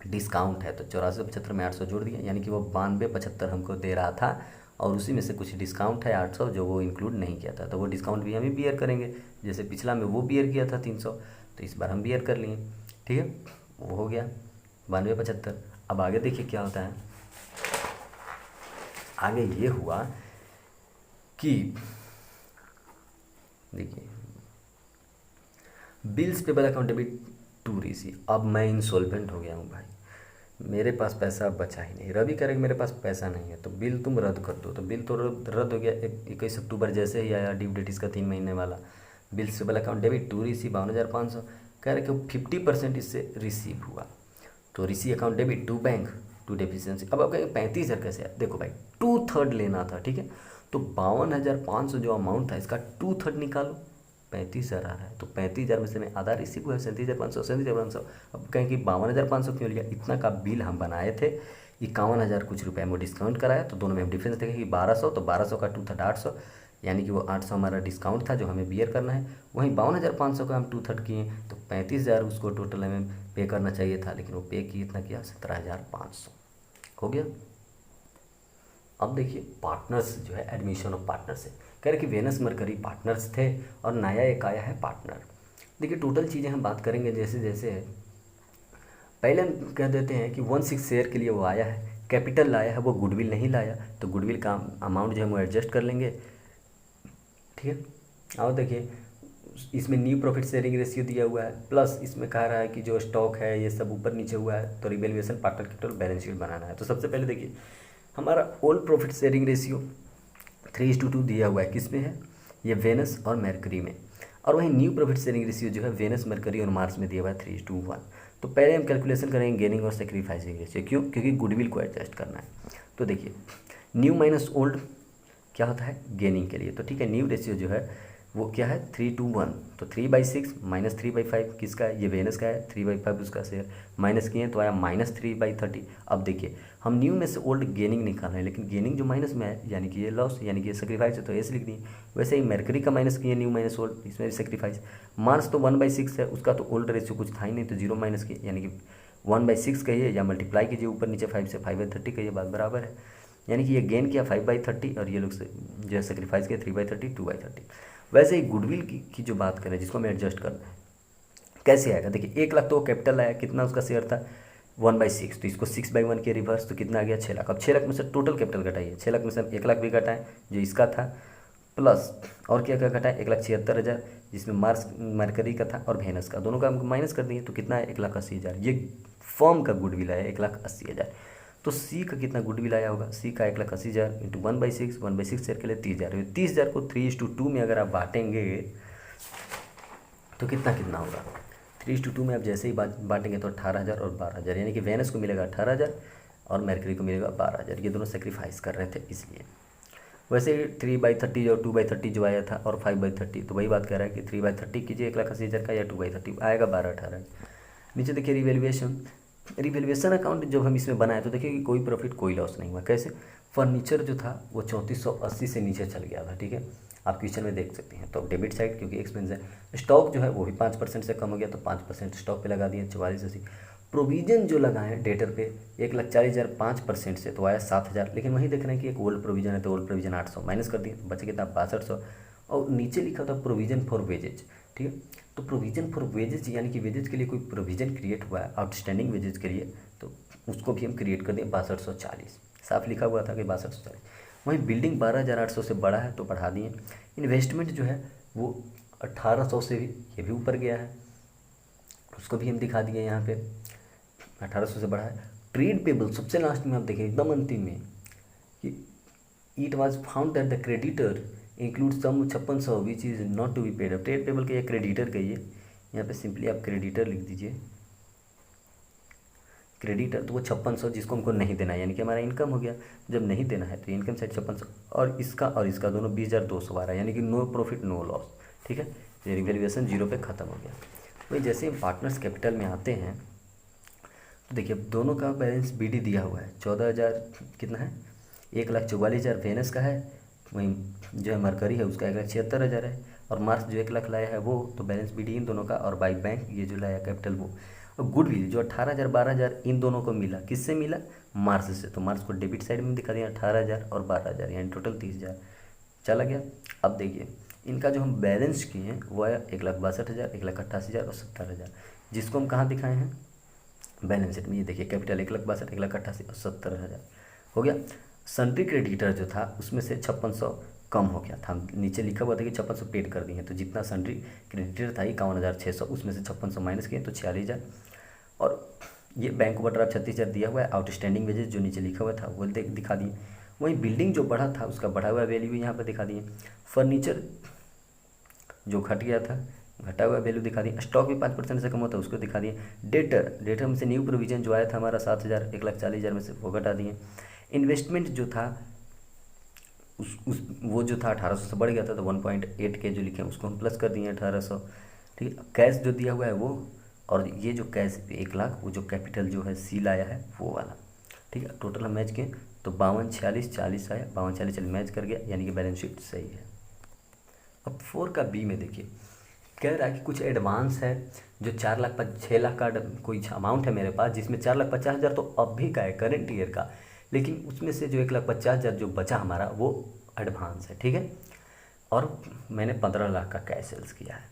डिस्काउंट है। तो 8475 में 800 जोड़ दिया, यानी कि वो 9275 हमको दे रहा था, और उसी में से कुछ डिस्काउंट है 800 जो वो इंक्लूड नहीं किया था, तो वो डिस्काउंट भी हम ही बियर करेंगे। जैसे पिछला में वो बियर किया था 300, तो इस बार हम बियर कर लिए। ठीक है, वो हो गया 9275। अब आगे देखिए क्या होता है। आगे ये हुआ कि देखिए bills payable account debit to Rishi. अब मैं इंसॉल्वेंट हो गया हूँ भाई, मेरे पास पैसा बचा ही नहीं। रवि करेगा मेरे पास पैसा नहीं है, तो बिल तुम रद्द कर दो। तो बिल तो रद्द हो गया 21 अक्टूबर जैसे ही आया, ड्यू डेट इसका 3 महीने वाला। Bills payable account debit to Rishi 52,500, कह रहे कि 50% इससे रिसीव हुआ। तो Rishi account debit to bank to deficiency. अब आप कहेंगे 35,000 कैसे आया? देखो भाई 2/3 लेना था। ठीक है, तो 52,500 जो अमाउंट था इसका 2/3 निकालो, 35,000 आ रहा है। तो 35,000 में से मैं आधा रिसीव हुआ 37,500। अब कहें कि 52,500 क्यों लिया? इतना का बिल हम बनाए थे, 51,000 कुछ रुपये में डिस्काउंट कराया, तो दोनों में हम डिफरेंस देखें कि 1,200, तो 1,200 का 2/3 800, यानी कि वो 800 हमारा डिस्काउंट था जो हमें बियर करना है। वहीं 52,500 का हम 2/3 किए, तो 35,000 उसको टोटल हमें पे करना चाहिए था, लेकिन वो पे किए इतना किया 17,500 हो गया। अब देखिए पार्टनर्स जो है, एडमिशन ऑफ पार्टनर्स है, कह रहे कि वेनस मरकरी पार्टनर्स थे और नया एक आया है पार्टनर। देखिए टोटल चीज़ें हम बात करेंगे जैसे जैसे है। पहले हम कह देते हैं कि 1/6 शेयर के लिए वो आया है, कैपिटल लाया है, वो गुडविल नहीं लाया, तो गुडविल का अमाउंट जो है वो एडजस्ट कर लेंगे। ठीक है, और देखिए इसमें न्यू प्रॉफिट शेयरिंग रेशियो दिया हुआ है, प्लस इसमें कह रहा है कि जो स्टॉक है ये सब ऊपर नीचे हुआ है, तो revaluation partner capital balance sheet बनाना है। तो सबसे पहले देखिए हमारा ओल्ड प्रॉफिट शेयरिंग रेशियो 3:2 दिया हुआ है, किस में है? ये वेनस और मरकरी में। और वहीं न्यू प्रॉफिट शेयरिंग रेशियो जो है वेनस, मरकरी और मार्स में दिया हुआ है 3:1। तो पहले हम कैलकुलेशन करेंगे गेनिंग और सेक्रीफाइसिंग रेशियो, क्यों? क्योंकि गुडविल को एडजस्ट करना है। तो देखिए न्यू माइनस ओल्ड क्या होता है? गेनिंग के लिए। तो ठीक है, न्यू रेशियो जो है वो क्या है? 3:1। तो 3/6 माइनस 3/5 किसका है? ये वेनस का है। 3/5 उसका शेयर माइनस किए तो आया -3/30। अब देखिए हम न्यू में से ओल्ड गेनिंग निकाल रहे हैं, लेकिन गेनिंग जो माइनस में है यानी कि ये लॉस, यानी कि ये सेक्रीफाइस है, तो ऐसे लिख दिए। वैसे ही मरकरी का माइनस किए न्यू माइनस ओल्ड, इसमें भी सेक्रीफाइस। मार्स तो 1/6 है, उसका तो ओल्ड रेशियो कुछ था ही नहीं, तो 0 माइनस किए, यानी कि 1/6 कहिए या मल्टीप्लाई कीजिए ऊपर नीचे 5 से, 5/30 कहिए, बात बराबर है। यानी कि ये गेन किया 5/30 और ये लोग से जो है सेक्रीफाइस किया 3/30, 2/30। वैसे ही गुडविल की जो बात करें, जिसको हमें एडजस्ट करना है, कैसे आएगा? देखिए 1 लाख तो कैपिटल आया, कितना उसका शेयर था? 1/6, तो इसको 6/1 के रिवर्स, तो कितना आ गया? 6 लाख। अब 6 लाख में से टोटल कैपिटल घटाइए, 6 लाख में से 1 लाख भी घटाएं जो इसका था, प्लस और क्या क्या घटाएं? 1,76,000 जिसमें मार्स मरकरी का था और वेनस का, दोनों का हम माइनस कर दिए, तो कितना है? 1,80,000। ये फर्म का गुडविल आया 1,80,000। तो सी का कितना गुडविल आया होगा? सी का 1,80,000 इंटू 1/6, 1/6 शेयर के लिए 30,000। 30,000 को 3:2 में अगर आप बांटेंगे तो कितना कितना होगा? 3:2 में आप जैसे ही बांटेंगे तो 18,000 और 12,000, यानी कि वेनस को मिलेगा 18,000 और मरकरी को मिलेगा 12,000। ये दोनों सेक्रीफाइस कर रहे थे इसलिए। वैसे ही 3/30 और 2/30 जो आया था और 5/30, तो वही बात कह रहा है कि 3/30 कीजिए 1,80,000 का, या 2/30 आएगा 12-18। नीचे देखिए रिवेल्युएशन। रिवेल्युएशन अकाउंट जब हम इसमें बनाए तो देखिए कि कोई प्रॉफिट कोई लॉस नहीं हुआ। कैसे? फर्नीचर जो था वो 3480 से नीचे चल गया था, ठीक है, आप क्वेश्चन में देख सकते हैं। तो डेबिट साइड क्योंकि एक्सपेंस है। स्टॉक जो है वो भी 5% से कम हो गया, तो 5% स्टॉक पे लगा दिए 4480। प्रोविजन जो लगाए डेटर पे 1,40,000 5% से, तो आया 7,000। लेकिन वहीं देख रहे हैं कि एक ओल्ड प्रोविजन है, तो ओल्ड प्रोविजन 800 माइनस कर दिए, तो बच कितना? 6200। और नीचे लिखा था प्रोविजन फॉर वेजेज, ठीक है। तो प्रोविजन फॉर वेजेज यानी कि वेजेज के लिए कोई प्रोविजन क्रिएट हुआ है आउटस्टैंडिंग वेजेज के लिए, तो उसको भी हम क्रिएट कर दें 6240। साफ लिखा हुआ था कि 6240। वहीं बिल्डिंग 12,800 से बड़ा है तो बढ़ा दिए। इन्वेस्टमेंट जो है वो 1800 से भी, ये भी ऊपर गया है, उसको भी हम दिखा दिए यहाँ पे 1800 से बढ़ा है। ट्रेड पेबल सबसे लास्ट में आप देखें एकदम अंतिम में कि it was found that the creditor include some 5600 which is not to be paid. अब ट्रेड पेबल के ये क्रेडिटर कहिए, यहाँ पे सिंपली आप क्रेडिटर लिख दीजिए, क्रेडिटर, तो वो 5600 जिसको हमको नहीं देना है, यानी कि हमारा इनकम हो गया। जब नहीं देना है तो इनकम साइड 5600 और इसका दोनों 20,200 आ रहा है, यानी कि नो प्रॉफिट नो लॉस, ठीक है। ये रिवैल्यूएशन 0 पे ख़त्म हो गया। वही जैसे हम पार्टनर्स कैपिटल में आते हैं तो देखिए अब दोनों का बैलेंस BD दिया हुआ है 14,000 कितना है? 1,44,000 वेनस का है, वहीं जो है मरकरी है उसका 1,76,000 है, और मार्स जो 1 लाख लाया है वो, तो बैलेंस BD इन दोनों का, और बाई बैंक ये जो लाया कैपिटल वो। और गुडविल जो 18,000 12,000 इन दोनों को मिला, किससे मिला? मार्स से। तो मार्स को डेबिट साइड में दिखा दिया 18,000 और 12,000, यानी टोटल 30,000 चला गया। अब देखिए इनका जो हम बैलेंस किए हैं वो है 1,62,000, 1,88,000 और 70,000, जिसको हम कहाँ दिखाए हैं? बैलेंस शीट में। ये देखिए कैपिटल 1,62,000, 1,88,000 और 70,000 हो गया। सन्ड्री क्रेडिटर जो था उसमें से 5600 कम हो गया था, नीचे लिखा हुआ था कि 5600 पेड कर दिए, तो जितना सन्ड्री क्रेडिटर था 51,600, उसमें से 5600 माइनस किए तो 46,000। और ये बैंक ओवरड्राफ्ट 36,000 दिया हुआ है, आउटस्टैंडिंग वेजेस जो नीचे लिखा हुआ था वो दिखा दिए। वहीं बिल्डिंग जो बढ़ा था उसका बढ़ा हुआ वैल्यू यहाँ पर दिखा दिए। फर्नीचर जो घट गया था घटा हुआ वैल्यू दिखा दिए। स्टॉक भी 5% से कम होता है उसको दिखा दिए। डेटर में से न्यू प्रोविजन जो आया था हमारा 7,000, 1,40,000 में से वो घटा दिए। इन्वेस्टमेंट जो था वो जो था 1800 से बढ़ गया था, तो 1.8 के जो लिखे हैं उसको हम प्लस कर दिए 1800, ठीक है। कैश जो दिया हुआ है वो, और ये जो कैश 1 लाख, वो जो कैपिटल जो है सी लाया है वो वाला, ठीक है। टोटल हम मैच किए तो 52 46 40 आया, 52 40 40 मैच कर गया, यानी कि बैलेंस शीट सही है। अब 4 का बी में देखिए कह रहा है कि कुछ एडवांस है जो 6 लाख का कोई अमाउंट है मेरे पास, जिसमें 4,50,000 तो अब भी का है करेंट ईयर का, लेकिन उसमें से जो 1,50,000 जो बचा हमारा वो एडवांस है, ठीक है। और मैंने 15 लाख का कैश सेल्स किया है,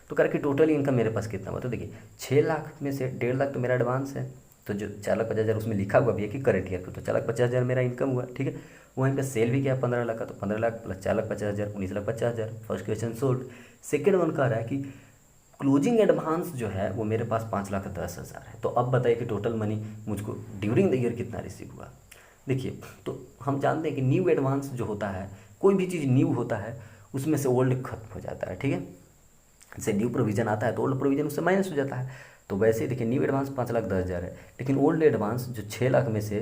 तो करके टोटल इनकम मेरे पास कितना हुआ? तो देखिए 6 लाख में से 1.5 लाख तो मेरा एडवांस है, तो जो 4,50,000 उसमें लिखा हुआ भी है कि करेंट ईयर तो 4,50,000 मेरा इनकम हुआ, ठीक है। वहीं पे सेल भी किया 15 लाख का, तो 15 lakh plus 4,50,000 19,50,000। First question sold. Second one कह रहा है कि क्लोजिंग एडवांस जो है वो मेरे पास 5,10,000 है, तो अब बताइए कि टोटल मनी मुझको ड्यूरिंग द ईयर कितना रिसीव हुआ। देखिए तो हम जानते हैं कि न्यू एडवांस जो होता है, कोई भी चीज़ न्यू होता है उसमें से ओल्ड खत्म हो जाता है, ठीक है। जैसे न्यू प्रोविज़न आता है तो ओल्ड प्रोविज़न उससे माइनस हो जाता है। तो वैसे ही देखिए न्यू एडवांस 5,10,000 है, लेकिन ओल्ड एडवांस जो 6 लाख में से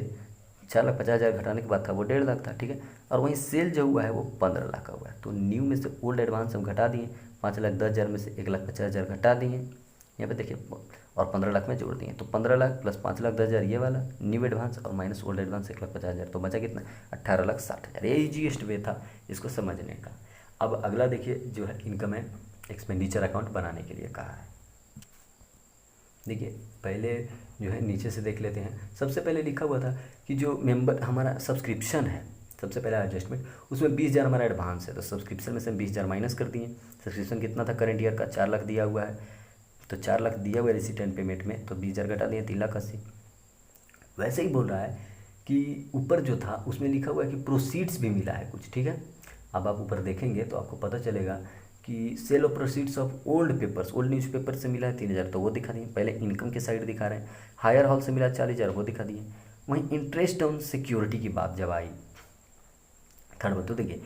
4,50,000 घटाने के बाद था वो 1.5 लाख था, ठीक है। और वहीं सेल जो हुआ है वो 15 लाख का हुआ है। तो न्यू में से ओल्ड एडवांस हम घटा दिए, 5,10,000 में से 1,50,000 घटा दिए यहाँ पे देखिए, और 15 लाख में जोड़ दिए। तो 15 लाख प्लस 5,10,000 ये वाला न्यू एडवांस और माइनस ओल्ड एडवांस 1,50,000, तो बचा कितना 18,60,000। ये ईजीएस्ट वे था इसको समझने का। अब अगला देखिए जो है इनकम एंड एक्सपेंडिचर अकाउंट बनाने के लिए कहा है। देखिए पहले जो है नीचे से देख लेते हैं। सबसे पहले लिखा हुआ था कि जो मेंबर हमारा सब्सक्रिप्शन है, सबसे पहला एडजस्टमेंट उसमें 20,000 हमारा एडवांस है, तो सब्सक्रिप्शन में से हम 20,000 माइनस कर दिए। सब्सक्रिप्शन कितना था करंट ईयर का 4 लाख दिया हुआ है, तो 4 लाख दिया हुआ है रिसिटेंट पेमेंट में, तो 20,000 घटा दिए 3,80,000। वैसे ही बोल रहा है कि ऊपर जो था उसमें लिखा हुआ है कि प्रोसीड्स भी मिला है कुछ, ठीक है। अब आप ऊपर देखेंगे तो आपको पता चलेगा कि sale of proceeds of old papers, old newspaper से मिला है 3,000, तो वो दिखा दिए। पहले इनकम के साइड दिखा रहे हैं, हायर हॉल से मिला 40,000, वो दिखा दिए। वहीं इंटरेस्ट ऑन सिक्योरिटी की बात जब आई थर्ड बात, तो देखिए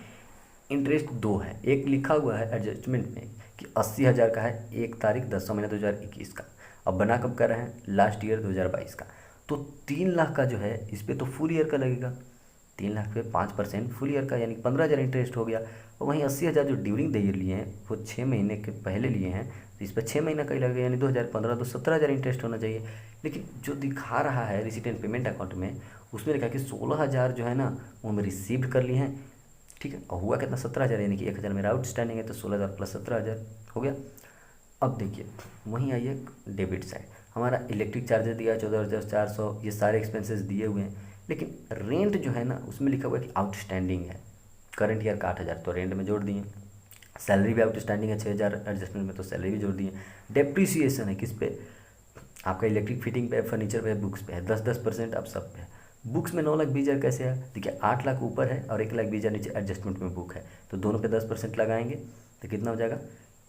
इंटरेस्ट 2 है। एक लिखा हुआ है एडजस्टमेंट में कि 80,000 का है, 1 तारीख 10वां महीना 2021 का। अब बना कब कर रहे हैं, लास्ट ईयर 2022 का। तो 3 लाख का जो है इस पर तो फुल ईयर का लगेगा, 3 लाख पे 5% फुल ईयर का, यानी 15,000 इंटरेस्ट हो गया। और वहीं 80,000 जो ड्यूरिंग द ईयर लिए हैं वो 6 महीने के पहले लिए हैं, तो इस पर 6 महीना का ही लगेगा, यानी 2015 तो 17,000 इंटरेस्ट होना चाहिए। लेकिन जो दिखा रहा है रिसिटेंट पेमेंट अकाउंट में, उसमें लिखा कि 16,000 जो है ना वो हम रिसीव कर लिए हैं, ठीक है। और हुआ कितना 17,000, यानी कि 1,000 मेरा आउटस्टैंडिंग है, तो 16,000 प्लस 17,000 हो गया। अब देखिए वहीं आइए डेबिट साइड, हमारा इलेक्ट्रिक चार्जेस दिया 14,400, ये सारे एक्सपेंसेस दिए हुए हैं। लेकिन रेंट जो है ना उसमें लिखा हुआ है कि आउटस्टैंडिंग है, करंट ईयर का 8,000, तो रेंट में जोड़ दिए। सैलरी भी आउटस्टैंडिंग है 6,000 एडजस्टमेंट में, तो सैलरी भी जोड़ दिए। डेप्रीसिएशन है किस पे, आपका इलेक्ट्रिक फिटिंग पे, फर्नीचर पे, बुक्स पे है, 10% आप सब पे है। बुक्स में 9,20,000 कैसे है, देखिए 8 लाख ऊपर है और 1,20,000 नीचे एडजस्टमेंट में बुक है, तो दोनों पे 10% लगाएंगे तो कितना हो जाएगा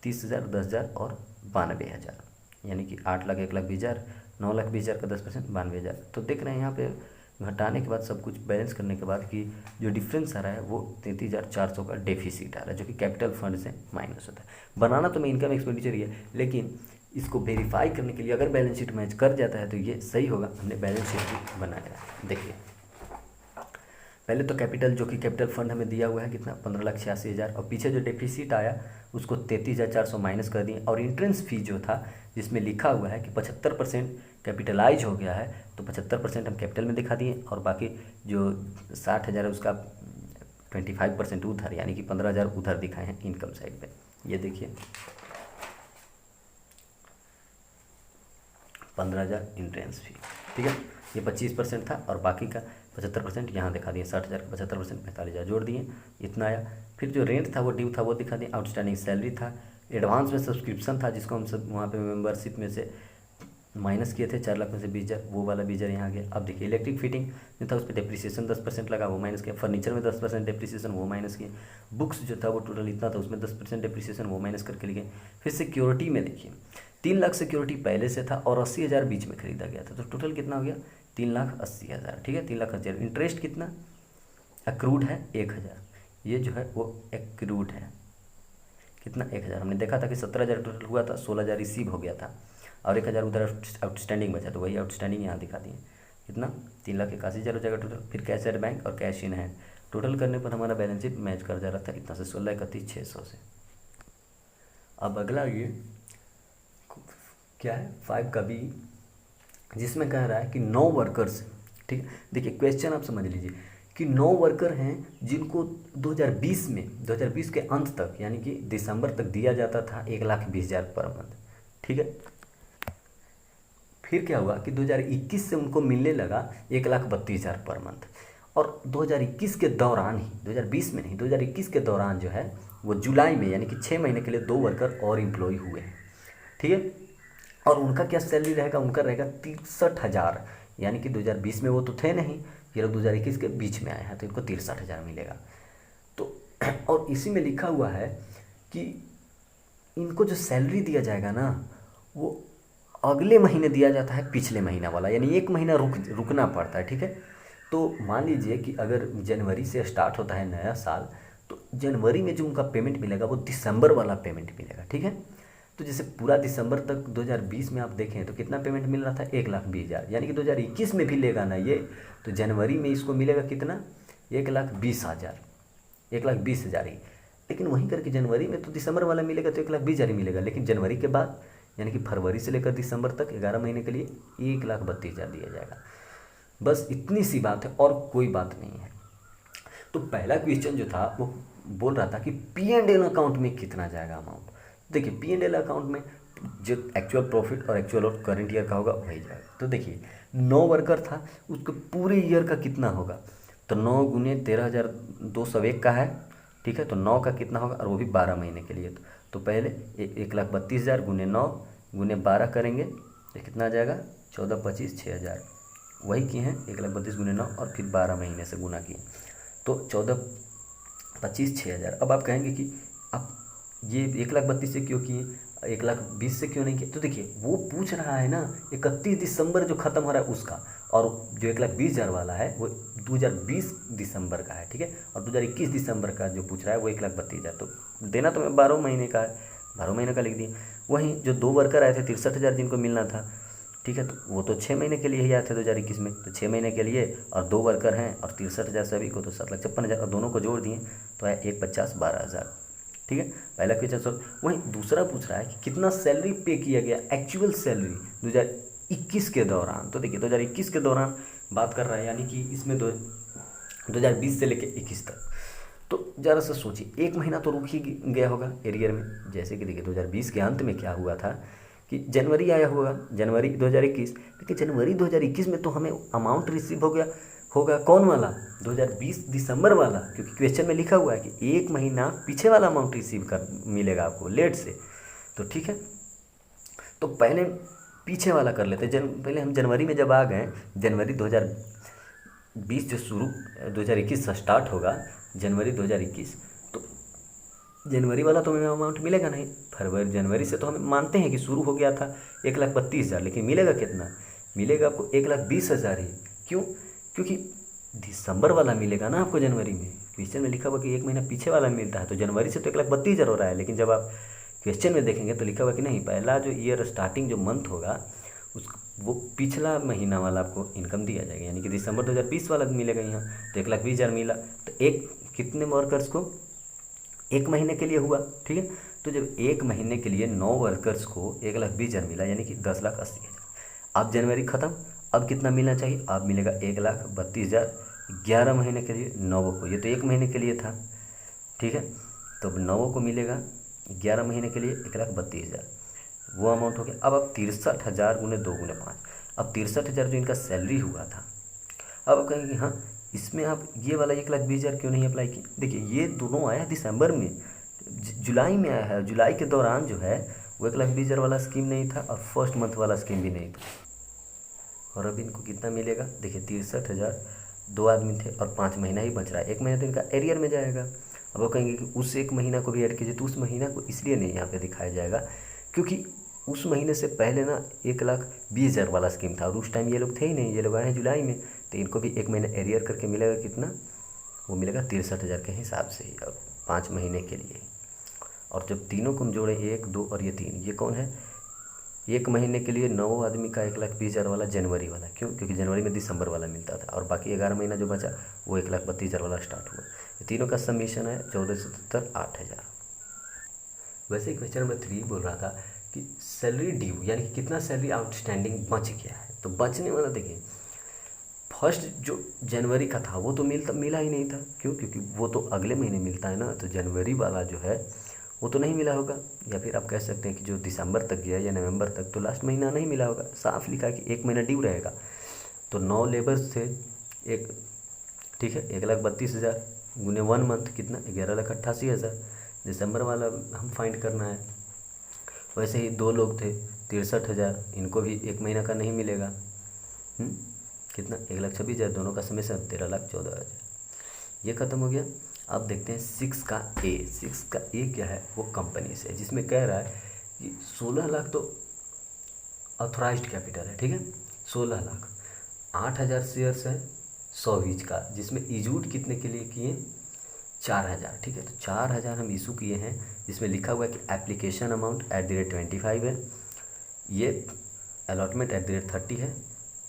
30,000, 10,000 और 92,000, यानी कि 8 लाख 1,20,000, 9,20,000 का 10% 92,000। तो देख रहे हैं यहाँ पे घटाने के बाद सब कुछ बैलेंस करने के बाद कि जो डिफरेंस आ रहा है वो 33,400 का डेफिसिट आ रहा है, जो कि कैपिटल फंड से माइनस होता है। बनाना तो मैं इनकम एक्सपेंडिचर ही है, लेकिन इसको वेरीफाई करने के लिए अगर बैलेंस शीट मैच कर जाता है तो ये सही होगा। हमने बैलेंस शीट भी बनाया है। देखिए पहले तो कैपिटल जो कि कैपिटल फंड हमें दिया हुआ है कितना 15,86,000, और पीछे जो डेफिसिट आया उसको 33,400 माइनस कर दिए। और इंट्रेंस फी जो था जिसमें लिखा हुआ है कि 75% कैपिटलाइज हो गया है, तो 75% हम कैपिटल में दिखा दिए, और बाकी जो 60,000 है उसका 25% उधर, यानी कि 15,000 उधर दिखाए हैं इनकम साइड पे। ये देखिए 15,000 इंट्रेंस फी, ठीक है। ये 25% था और बाकी का 75% यहाँ दिखा दिए, 60,000 का 75% 45,000 जोड़ दिए, इतना आया। फिर जो रेंट था वो ड्यू था वो दिखा दिए, आउटस्टैंडिंग सैलरी था, एडवांस में सब्सक्रिप्शन था जिसको हम सब वहाँ पे मेंबरशिप में से माइनस किए थे, 4 लाख में से 20,000, वो वाला 20,000 यहाँ गया। अब देखिए इलेक्ट्रिक फिटिंग जो था उस पर डिप्रिसिएशन 10% लगा, वो माइनस किया। फर्नीचर में 10% डिप्रिसिएशन, वो माइनस किए। बुक्स जो था वो टोटल इतना था, उसमें 10% डिप्रिसिएशन, वो माइनस करके लिए। फिर सिक्योरिटी में देखिए 3 लाख सिक्योरिटी पहले से था और 80,000 बीच में खरीदा गया था, तो टोटल कितना हो गया 3,80,000, ठीक है। 3,80,000 इंटरेस्ट कितना अक्रूड है 1,000, ये जो है वो एक्रूड है कितना 1,000। हमने देखा था कि 17,000 टोटल हुआ था, 16,000 रिसीव हो गया था और 1,000 उधर आउटस्टैंडिंग बचा, तो वही आउटस्टैंडिंग यहाँ दिखा दिए कितना 3,81,000 हो जाएगा टोटल। फिर कैश एट बैंक और कैश इन हैंड टोटल करने पर हमारा बैलेंस शीट मैच कर जा रहा था इतना से 16,31,600 से। अब अगला ये क्या है 5 का बी, जिसमें कह रहा है कि 9 वर्कर्स, ठीक है। देखिए क्वेश्चन आप समझ लीजिए कि 9 वर्कर हैं जिनको 2020 के अंत तक यानी कि दिसंबर तक दिया जाता था 1,20,000 पर मंथ, ठीक है। फिर क्या हुआ कि 2021 से उनको मिलने लगा 1,32,000 पर मंथ, और 2021 के दौरान ही 2020 में नहीं 2021 के दौरान जो है वो जुलाई में यानी कि 6 महीने के लिए 2 वर्कर और एम्प्लॉय हुए हैं, ठीक है। और उनका क्या सैलरी रहेगा, उनका रहेगा 63,000, यानी कि 2020 में वो तो थे नहीं, ये लोग 2021 के बीच में आए हैं तो इनको 63,000 मिलेगा। तो और इसी में लिखा हुआ है कि इनको जो सैलरी दिया जाएगा ना वो अगले महीने दिया जाता है पिछले महीना वाला, यानी 1 महीना रुकना पड़ता है, ठीक है। तो मान लीजिए कि अगर जनवरी से स्टार्ट होता है नया साल, तो जनवरी में जो उनका पेमेंट मिलेगा वो दिसंबर वाला पेमेंट मिलेगा, ठीक है। तो जैसे पूरा दिसंबर तक 2020 में आप देखें तो कितना पेमेंट मिल रहा था, 1,20,000, यानी कि 2021 में भी लेगा ना ये, तो जनवरी में इसको मिलेगा कितना, 1,20,000, 1,20,000 ही। लेकिन वहीं करके जनवरी में तो दिसंबर वाला मिलेगा तो 1,20,000 ही मिलेगा, लेकिन जनवरी के बाद यानी कि फरवरी से लेकर दिसंबर तक 11 महीने के लिए 1,32,000 दिया जाएगा। बस इतनी सी बात है और कोई बात नहीं है। तो पहला क्वेश्चन जो था वो बोल रहा था कि P&L अकाउंट में कितना जाएगा अमाउंट। देखिए P&L अकाउंट में जो एक्चुअल प्रॉफिट और एक्चुअल और करंट ईयर का होगा वही जाएगा। तो देखिए 9 वर्कर था, उसको पूरे ईयर का कितना होगा, तो 9 गुने 13,201 का है, ठीक है। तो 9 का कितना होगा, और वो भी 12 महीने के लिए। तो पहले 1,32,000 गुने 9 गुने 12 करेंगे तो कितना आ जाएगा, 14, 25, 6,000। वही किए हैं 1,32,000 गुने 9 और फिर 12 महीने से गुना किए तो 14, 25, 6,000। अब आप कहेंगे कि आप ये 1,32,000 से क्यों किए, 1,20,000 से क्यों नहीं किए। तो देखिए वो पूछ रहा है ना 31 दिसंबर जो ख़त्म हो रहा है उसका, और जो 1,20,000 वाला है वो 2020 दिसंबर का है, ठीक है। और 2021 दिसंबर का जो पूछ रहा है वो 1,32,000। तो देना तो मैं 12 महीने का है, 12 महीने का लिख दिए। वहीं जो 2 वर्कर आए थे 63,000 जिनको मिलना था, ठीक है, तो वो तो 6 महीने के लिए ही आए थे 2021 में, तो 6 महीने के लिए और 2 वर्कर हैं और 63,000 सभी को, तो 7,56,000 और दोनों को जोड़ दिए तो है 1,50,000, 12,000, ठीक है। पहला क्वेश्चन सॉल्व। वहीं दूसरा पूछ रहा है कि कितना सैलरी पे किया गया, एक्चुअल सैलरी 2021 के दौरान। तो देखिए 2021 के दौरान बात कर रहा है, यानी कि इसमें 2020 से लेकर 21 तक। तो ज़रा सा सोचिए, एक महीना तो रुक ही गया होगा एरियर में। जैसे कि देखिए 2020 के अंत में क्या हुआ था कि जनवरी आया होगा, जनवरी 2021, लेकिन जनवरी 2021 में तो हमें अमाउंट रिसीव हो गया होगा कौन वाला, 2020 दिसंबर वाला, क्योंकि क्वेश्चन में लिखा हुआ है कि एक महीना पीछे वाला अमाउंट रिसीव कर मिलेगा आपको लेट से। तो ठीक है, तो पहले पीछे वाला कर लेते हैं। पहले हम जनवरी में जब आ गए, जनवरी 2020 जो शुरू 2021 से स्टार्ट होगा, जनवरी 2021, तो जनवरी वाला तो हमें अमाउंट मिलेगा नहीं। फरवरी जनवरी से तो हम मानते हैं कि शुरू हो गया था 1,32,000, लेकिन मिलेगा कितना, मिलेगा आपको 1,20,000 ही। क्यों, क्योंकि दिसंबर वाला मिलेगा ना आपको जनवरी में। क्वेश्चन में लिखा हुआ कि एक महीना पीछे वाला मिलता है, तो जनवरी से तो 1,32,000 हो रहा है, लेकिन जब आप क्वेश्चन में देखेंगे तो लिखा हुआ कि नहीं, पहला जो ईयर स्टार्टिंग जो मंथ होगा उस वो पिछला महीना वाला आपको इनकम दिया जाएगा, यानी कि दिसंबर 2020 वाला मिलेगा यहाँ। तो 1,20,000 मिला, तो एक कितने वर्कर्स को, एक महीने के लिए हुआ, ठीक है। तो जब एक महीने के लिए 9 वर्कर्स को 1,20,000 मिला, यानी कि 10,80,000। अब जनवरी ख़त्म, अब कितना मिलना चाहिए, अब मिलेगा 1,32,000 11 महीने के लिए 9 को। ये तो एक महीने के लिए था, ठीक है। तो अब 9 को मिलेगा 11 महीने के लिए 1,32,000, वो अमाउंट हो गया। अब 63,000 गुने 2 गुने 5, अब 63,000 जो इनका सैलरी हुआ था। अब आप कहेंगे हाँ, इसमें आप ये वाला 1,20,000 क्यों नहीं अप्लाई किए। देखिए ये दोनों आया दिसंबर में, जुलाई में आया है। जुलाई के दौरान जो है वो 1,20,000 वाला स्कीम नहीं था और फर्स्ट मंथ वाला स्कीम भी नहीं था। और अब इनको कितना मिलेगा, देखिए 63,000, 2 आदमी थे और 5 महीना ही बच रहा है, 1 महीना तो इनका एरियर में जाएगा। अब वो कहेंगे कि उस एक महीना को भी ऐड कीजिए, तो उस महीना को इसलिए नहीं यहाँ पे दिखाया जाएगा क्योंकि उस महीने से पहले ना 1,20,000 वाला स्कीम था और उस टाइम ये लोग थे ही नहीं, ये लोग आए हैं जुलाई में। तो इनको भी एक महीना एरियर करके मिलेगा कितना, वो मिलेगा 63,000 के हिसाब से ही, और 5 महीने के लिए। और जब तीनों को हम जोड़े, 1, 2 और ये 3, ये कौन है, एक महीने के लिए 9 आदमी का 1,20,000 वाला जनवरी वाला। क्यों, क्योंकि जनवरी में दिसंबर वाला मिलता था और बाकी 11 महीना जो बचा वो 1,32,000 वाला स्टार्ट हुआ। ये तीनों का समीशन है 14,77, 8,000। वैसे क्वेश्चन नंबर 3 बोल रहा था कि सैलरी ड्यू, यानी कि कितना सैलरी आउटस्टैंडिंग बच गया है। तो बचने वाला देखिए, फर्स्ट जो जनवरी का था वो तो मिला ही नहीं था। क्यों, क्योंकि वो तो अगले महीने मिलता है ना, तो जनवरी वाला जो है वो तो नहीं मिला होगा। या फिर आप कह सकते हैं कि जो दिसंबर तक गया या नवंबर तक, तो लास्ट महीना नहीं मिला होगा। साफ लिखा है कि एक महीना ड्यू रहेगा। तो 9 लेबर्स थे, एक, ठीक है, 1,32,000 गुने 1 मंथ कितना, 11,88,000। दिसंबर वाला हम फाइंड करना है। वैसे ही 2 लोग थे 63,000, इनको भी एक महीना का नहीं मिलेगा। कितना, 1,26,000, दोनों का समेसन 13,14,000। ये ख़त्म हो गया। अब देखते हैं 6 का ए क्या है, वो कंपनी से, जिसमें कह रहा है कि 16 लाख तो ऑथराइज्ड कैपिटल है, ठीक है, 16 लाख, 8,000 शेयर्स है 100 ईच का, जिसमें इजूट कितने के लिए किए, 4000, ठीक है। तो 4000 हम इशू किए हैं, जिसमें लिखा हुआ है कि एप्लीकेशन अमाउंट @25 है, ये अलॉटमेंट @30 है,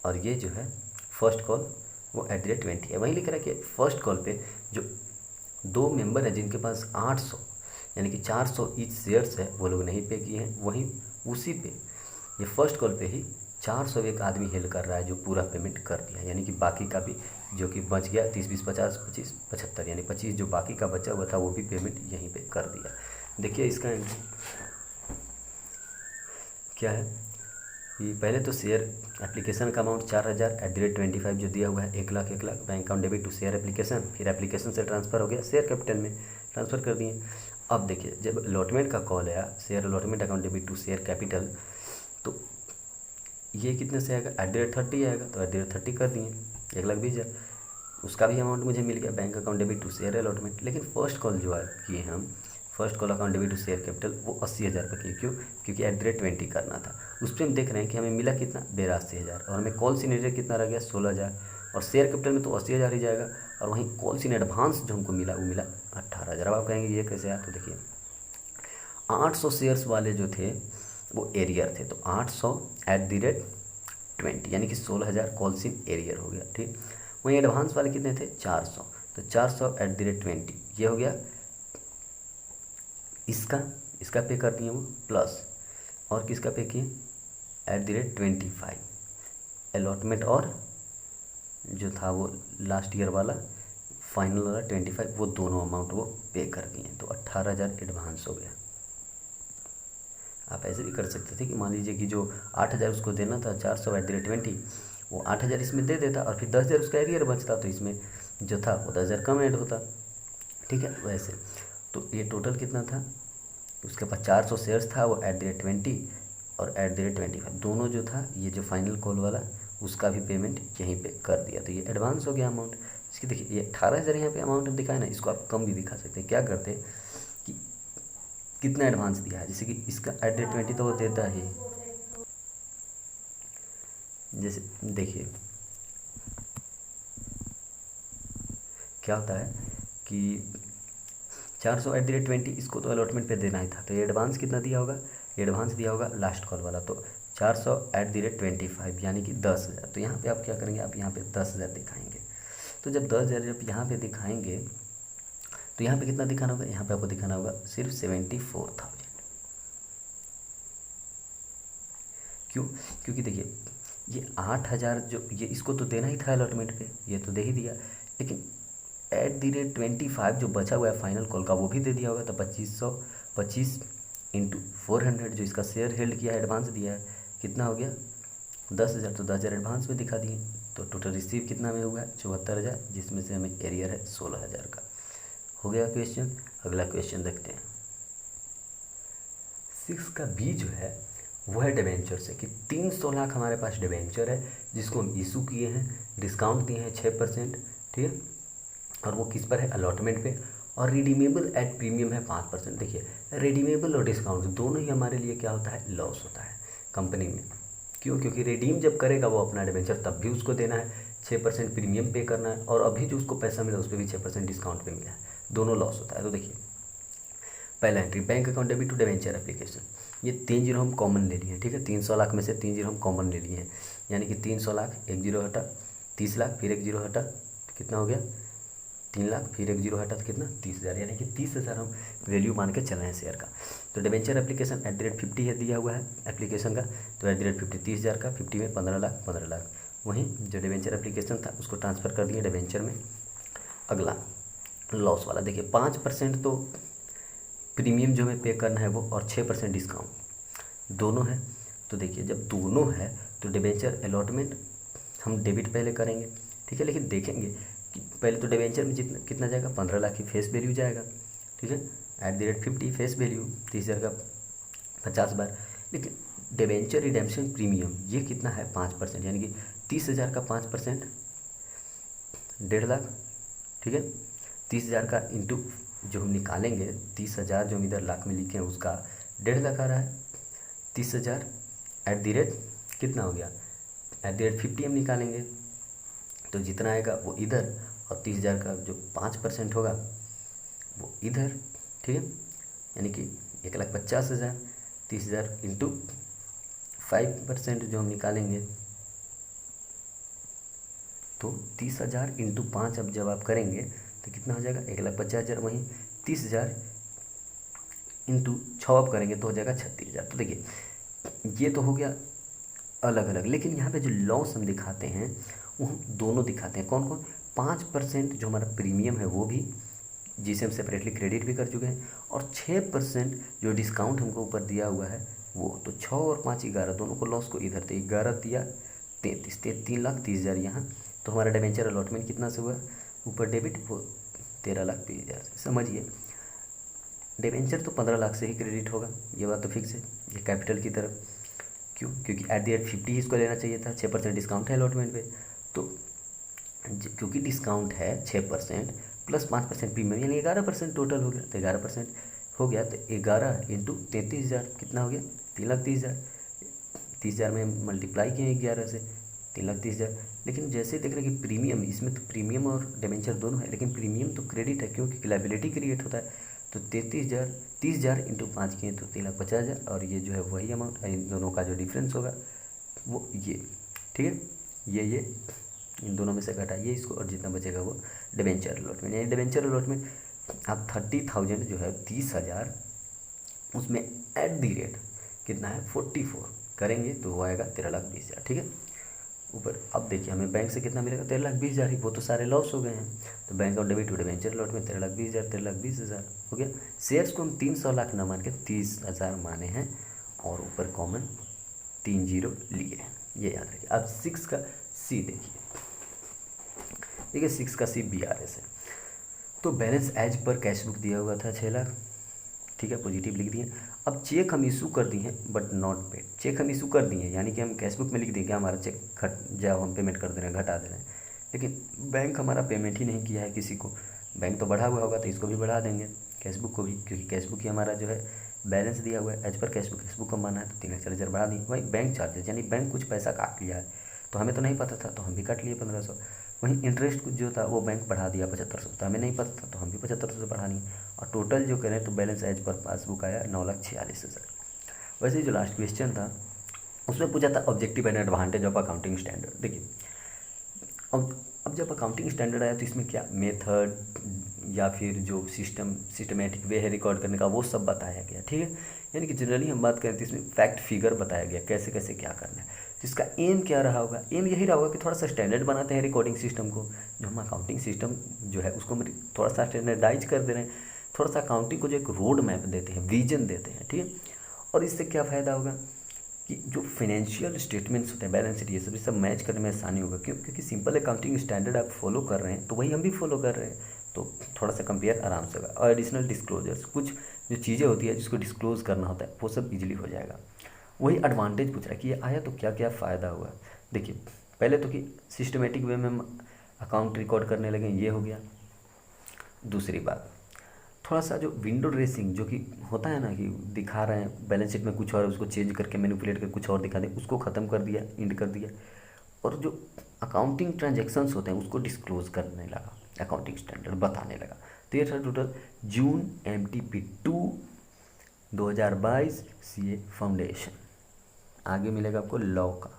और ये जो है फर्स्ट कॉल वो @20 है। वहीं लिख रहा है कि फर्स्ट कॉल पे जो 2 मेंबर हैं जिनके पास 800 यानी कि 400 ईच शेयर्स है, वो लोग नहीं पे किए हैं। वहीं उसी पे ये फर्स्ट कॉल पे ही 400 एक आदमी हेल्ड कर रहा है जो पूरा पेमेंट कर दिया, यानी कि बाकी का भी जो कि बच गया 30 20 50 25 75, यानी 25 जो बाकी का बचा हुआ था वो भी पेमेंट यहीं पे कर दिया। देखिए इसका एंट्री क्या है कि पहले तो शेयर एप्लीकेशन का अमाउंट 4000 @25 जो दिया हुआ है, 1 lakh bank account debit to share application, फिर एप्लीकेशन से ट्रांसफ़र हो गया शेयर कैपिटल में, ट्रांसफ़र कर दिए। अब देखिए जब अलॉटमेंट का कॉल आया, share allotment account debit to share capital, तो ये कितने से आएगा, @30 आएगा, तो @30 कर दिए 1,20,000, उसका भी अमाउंट मुझे मिल गया bank account debit to share allotment. लेकिन फर्स्ट कॉल जो है किए हम, first call account debit to share capital, वो 80,000 पर किए। क्यों? क्योंकि @20 करना था। उस पर हम देख रहे हैं कि हमें मिला कितना, 82,000, और हमें कॉल इन एरियर कितना रह गया, 16,000, और शेयर कैपिटल में तो 80,000 ही जाएगा, और वहीं कॉल इन एडवांस जो हमको मिला वो मिला 18,000। अब आप कहेंगे ये कैसे आया, तो देखिए 800 शेयर्स वाले जो थे वो एरियर थे, तो 800 @20 यानी कि 16,000 कॉल इन एरियर हो गया, ठीक। वहीं एडवांस वाले कितने थे, 400, तो 400 @20 ये हो गया इसका, इसका पे कर दिए वो प्लस, और किसका पे किए, @25 अलॉटमेंट, और जो था वो लास्ट ईयर वाला फाइनल वाला 25, वो दोनों अमाउंट वो पे कर दिए, तो 18,000 एडवांस हो गया। आप ऐसे भी कर सकते थे कि मान लीजिए कि जो 8,000 उसको देना था, 400 @20, वो 8,000 इसमें दे देता, और फिर 10,000 उसका एरियर बचता, तो इसमें जो था वो 10,000 कम ऐड होता, ठीक है। वैसे तो ये टोटल कितना था, उसके पास 400 शेयर्स था, वो @20 और @25 दोनों जो था, ये जो फाइनल कॉल वाला उसका भी पेमेंट यहीं पे कर दिया, तो ये एडवांस हो गया अमाउंट। इसकी देखिए ये 18,000 यहाँ पे अमाउंट दिखाया ना, इसको आप कम भी दिखा सकते हैं। क्या करते हैं कि कितना एडवांस दिया है, जैसे कि इसका @20 तो वो देता ही, जैसे देखिए क्या होता है कि 400 @20 इसको तो अलॉटमेंट पे देना ही था, तो ये एडवांस कितना दिया होगा, ये एडवांस दिया होगा लास्ट कॉल वाला, तो 400 @25 यानी कि 10,000। तो यहाँ पे आप क्या करेंगे, आप यहाँ पे 10,000 दिखाएंगे। तो जब 10,000 जब यहाँ पे दिखाएंगे, तो यहाँ पे कितना दिखाना होगा, यहाँ पे आपको दिखाना होगा सिर्फ 74,000। क्यों? क्योंकि देखिए ये 8,000 जो ये इसको तो देना ही था अलॉटमेंट पे, ये तो दे ही दिया, लेकिन @25 जो बचा हुआ है फाइनल कॉल का वो भी दे दिया होगा, तो 25 इंटू 400 जो इसका शेयर हेल्ड किया है, एडवांस दिया है, कितना हो गया 10,000, तो 10,000 एडवांस में दिखा दिए। तो टोटल रिसीव कितना में हुआ है, 74,000, जिसमें से हमें एरियर है 16,000 का। हो गया क्वेश्चन। अगला क्वेश्चन देखते हैं। 6 का बी जो है वो है डिबेंचर से, कि 300 लाख हमारे पास डिबेंचर है जिसको हम इशू किए हैं, डिस्काउंट दिए हैं 6%, ठीक है, और वो किस पर है, अलॉटमेंट पे, और रिडीमेबल एट प्रीमियम है 5%। देखिए रिडीमेबल और डिस्काउंट दोनों ही हमारे लिए क्या होता है, लॉस होता है कंपनी में। क्यों? क्योंकि रिडीम जब करेगा वो अपना डिबेंचर, तब भी उसको देना है 6% प्रीमियम पे करना है, और अभी जो उसको पैसा मिला उस पर भी 6% डिस्काउंट पे मिला है, दोनों लॉस होता है। तो देखिए पहला entry, bank account debit to debenture application, ये 3 जीरो हम कॉमन ले लिए हैं, ठीक है। 300 लाख में से 3 जीरो हम कॉमन ले लिए हैं, यानी कि 300 लाख, 1 जीरो हटा, 30 लाख, फिर 1 जीरो हटा, कितना हो गया 3 लाख, फिर 1 जीरो हटा तो कितना 30,000, यानी कि 30,000 हम वैल्यू मान के चल रहे हैं शेयर का। तो डिबेंचर एप्लीकेशन @50 है दिया हुआ है एप्लीकेशन का, तो @50 30,000 का, 50 में 15 लाख 15 लाख। वहीं जो डिबेंचर एप्लीकेशन था उसको ट्रांसफ़र कर दिए डिबेंचर में। अगला लॉस वाला, देखिए 5% तो प्रीमियम जो हमें पे करना है वो, और 6% डिस्काउंट दोनों है। तो देखिए जब दोनों है तो डिबेंचर अलॉटमेंट हम डेबिट पहले करेंगे, ठीक है, लेकिन देखेंगे कि पहले तो डिबेंचर में जितना कितना जाएगा, 15 लाख की फेस वैल्यू जाएगा, ठीक है, @50 फेस वैल्यू 30,000 का 50 बार। लेकिन डिबेंचर रिडेम्पशन प्रीमियम ये कितना है, 5%, यानी कि 30,000 का 5% 1.5 लाख, ठीक है। 30,000 का इंटू जो हम निकालेंगे, 30,000 जो हम इधर लाख में लिखे हैं उसका 1.5 लाख आ रहा है, 30,000 कितना हो गया, @50 हम निकालेंगे तो जितना आएगा वो इधर, और 30,000 का जो 5% होगा वो इधर, ठीक है। यानी कि 1,50,000, 30,000 इंटू 5% जो हम निकालेंगे, तो 30,000 इंटू 5 अब जब आप करेंगे तो कितना हो जाएगा, 1,50,000। वहीं 30,000 इंटू 6 आप करेंगे तो हो जाएगा 36,000। तो देखिए ये तो हो गया अलग अलग, लेकिन यहाँ पे जो लॉस हम दिखाते हैं वो हम दोनों दिखाते हैं। कौन कौन, 5% जो हमारा प्रीमियम है वो भी, जिसे हम सेपरेटली क्रेडिट भी कर चुके हैं, और 6% जो डिस्काउंट हमको ऊपर दिया हुआ है वो। तो 6 और 5 11, दोनों को लॉस को इधर, तो 11 दिया 33, 3,30,000 यहाँ। तो हमारा डिबेंचर अलॉटमेंट कितना से हुआ ऊपर डेबिट, वो 13,20,000 से। समझिए डिबेंचर तो 15 लाख से ही क्रेडिट होगा, ये बात तो फिक्स है, ये कैपिटल की तरफ। क्यों, क्योंकि एट द एंड 50 ही इसको लेना चाहिए था, 6% डिस्काउंट है अलॉटमेंट पे। तो क्योंकि डिस्काउंट है 6% प्लस 5% प्रीमियम, यानी 11% टोटल हो गया। तो 11% हो गया, तो 11 इंटू 33,000 कितना हो गया, 3,30,000। 30,000 में मल्टीप्लाई किए 11 से, 3,30,000। लेकिन जैसे देख रहे हैं कि प्रीमियम, इसमें तो प्रीमियम और डिबेंचर दोनों है, लेकिन प्रीमियम तो क्रेडिट है क्योंकि लायबिलिटी क्रिएट होता है। तो 33,000, 30,000 इंटू 5 किए तो 3,50,000, और ये जो है वही अमाउंट, इन दोनों का जो डिफरेंस होगा वो ये, ठीक है। ये इन दोनों में से घटाइए इसको, और जितना बचेगा वो डिबेंचर अलॉटमेंट। यानी डिबेंचर अलॉटमेंट आप 30,000 जो है 30,000, उसमें एट दी रेट कितना है 44 करेंगे तो वो आएगा 13,20,000, ठीक है। ऊपर अब देखिए हमें बैंक से कितना मिलेगा, 13,20,000 ही, वो तो सारे लॉस हो गए हैं। तो बैंक और डेबिट टू डिबेंचर अलॉटमेंट 13,20,000, 13,20,000 हो गया। शेयर्स को हम 300 लाख ना मान के 30,000 माने हैं, और ऊपर कॉमन 3 0 लिए, ये याद रखिए। अब 6 का सी देखिए, देखिए 6 का सी BRS है। तो balance as per cash book दिया हुआ था 6 लाख, ठीक है, पॉजिटिव लिख दिए। अब चेक हम इशू कर दिए हैं बट नॉट पेड, चेक हम इशू कर दिए हैं, यानी कि हम कैश बुक में लिख दिए कि हमारा चेक घट जाओ, हम पेमेंट कर दे रहे हैं, घटा दे रहे हैं, लेकिन बैंक हमारा पेमेंट ही नहीं किया है किसी को। बैंक तो बढ़ा हुआ होगा तो इसको भी बढ़ा देंगे, कैश बुक को भी, क्योंकि कैश बुक ही हमारा जो है बैलेंस दिया हुआ है एज पर कैश बुक को माना है, तो 3,40,000 बढ़ा दी। वही बैंक चार्जेस, यानी बैंक कुछ पैसा काट लिया है, तो हमें तो नहीं पता था तो हम भी काट लिए 1,500। वहीं इंटरेस्ट कुछ जो था वो बैंक बढ़ा दिया 7,500, तो हमें नहीं पता था तो हम भी 7,500 से बढ़ा लिए, और टोटल जो करें तो बैलेंस एज पर पासबुक आया 9,46,000। वैसे जो लास्ट क्वेश्चन था उसमें पूछा था objective and advantage of accounting standard. देखिए अब जब अकाउंटिंग स्टैंडर्ड आया तो इसमें क्या मेथड या फिर जो सिस्टमेटिक वे है रिकॉर्ड करने का वो सब बताया गया, ठीक है। यानी कि जनरली हम बात करें तो इसमें फैक्ट फिगर बताया गया कैसे कैसे क्या करना है। इसका एम क्या रहा होगा, एम यही रहा होगा कि थोड़ा सा स्टैंडर्ड बनाते हैं रिकॉर्डिंग सिस्टम को, जो हम अकाउंटिंग सिस्टम जो है उसको हम थोड़ा सा स्टैंडर्डाइज कर दे रहे हैं, थोड़ा सा अकाउंटिंग को जो एक रोड मैप देते हैं, विजन देते हैं, ठीक है। और इससे क्या फ़ायदा होगा कि जो फाइनेंशियल स्टेटमेंट्स होते हैं, बैलेंस शीट, ये सब मैच करने में आसानी होगा। क्यों, क्योंकि सिंपल अकाउंटिंग स्टैंडर्ड आप फॉलो कर रहे हैं तो वही हम भी फॉलो कर रहे हैं, तो थोड़ा सा कंपेयर आराम से होगा। और एडिशनल डिस्क्लोजर्स, कुछ जो चीज़ें होती है जिसको डिस्क्लोज करना होता है वो सब इजीली हो जाएगा। वही एडवांटेज पूछ रहा है कि ये आया तो क्या क्या फ़ायदा हुआ। देखिए पहले तो कि सिस्टमेटिक वे में हम अकाउंट रिकॉर्ड करने लगे, ये हो गया। दूसरी बात, थोड़ा सा जो विंडो ड्रेसिंग जो कि होता है ना कि दिखा रहे हैं बैलेंस शीट में कुछ और, उसको चेंज करके मैनिपुलेट कर कुछ और दिखा दें, उसको ख़त्म कर दिया, इंड कर दिया। और जो अकाउंटिंग ट्रांजैक्शंस होते हैं उसको डिस्क्लोज करने लगा, अकाउंटिंग स्टैंडर्ड बताने लगा। तो ये था टोटल जून MTP2 2022 CA फाउंडेशन। आगे मिलेगा आपको लॉ का।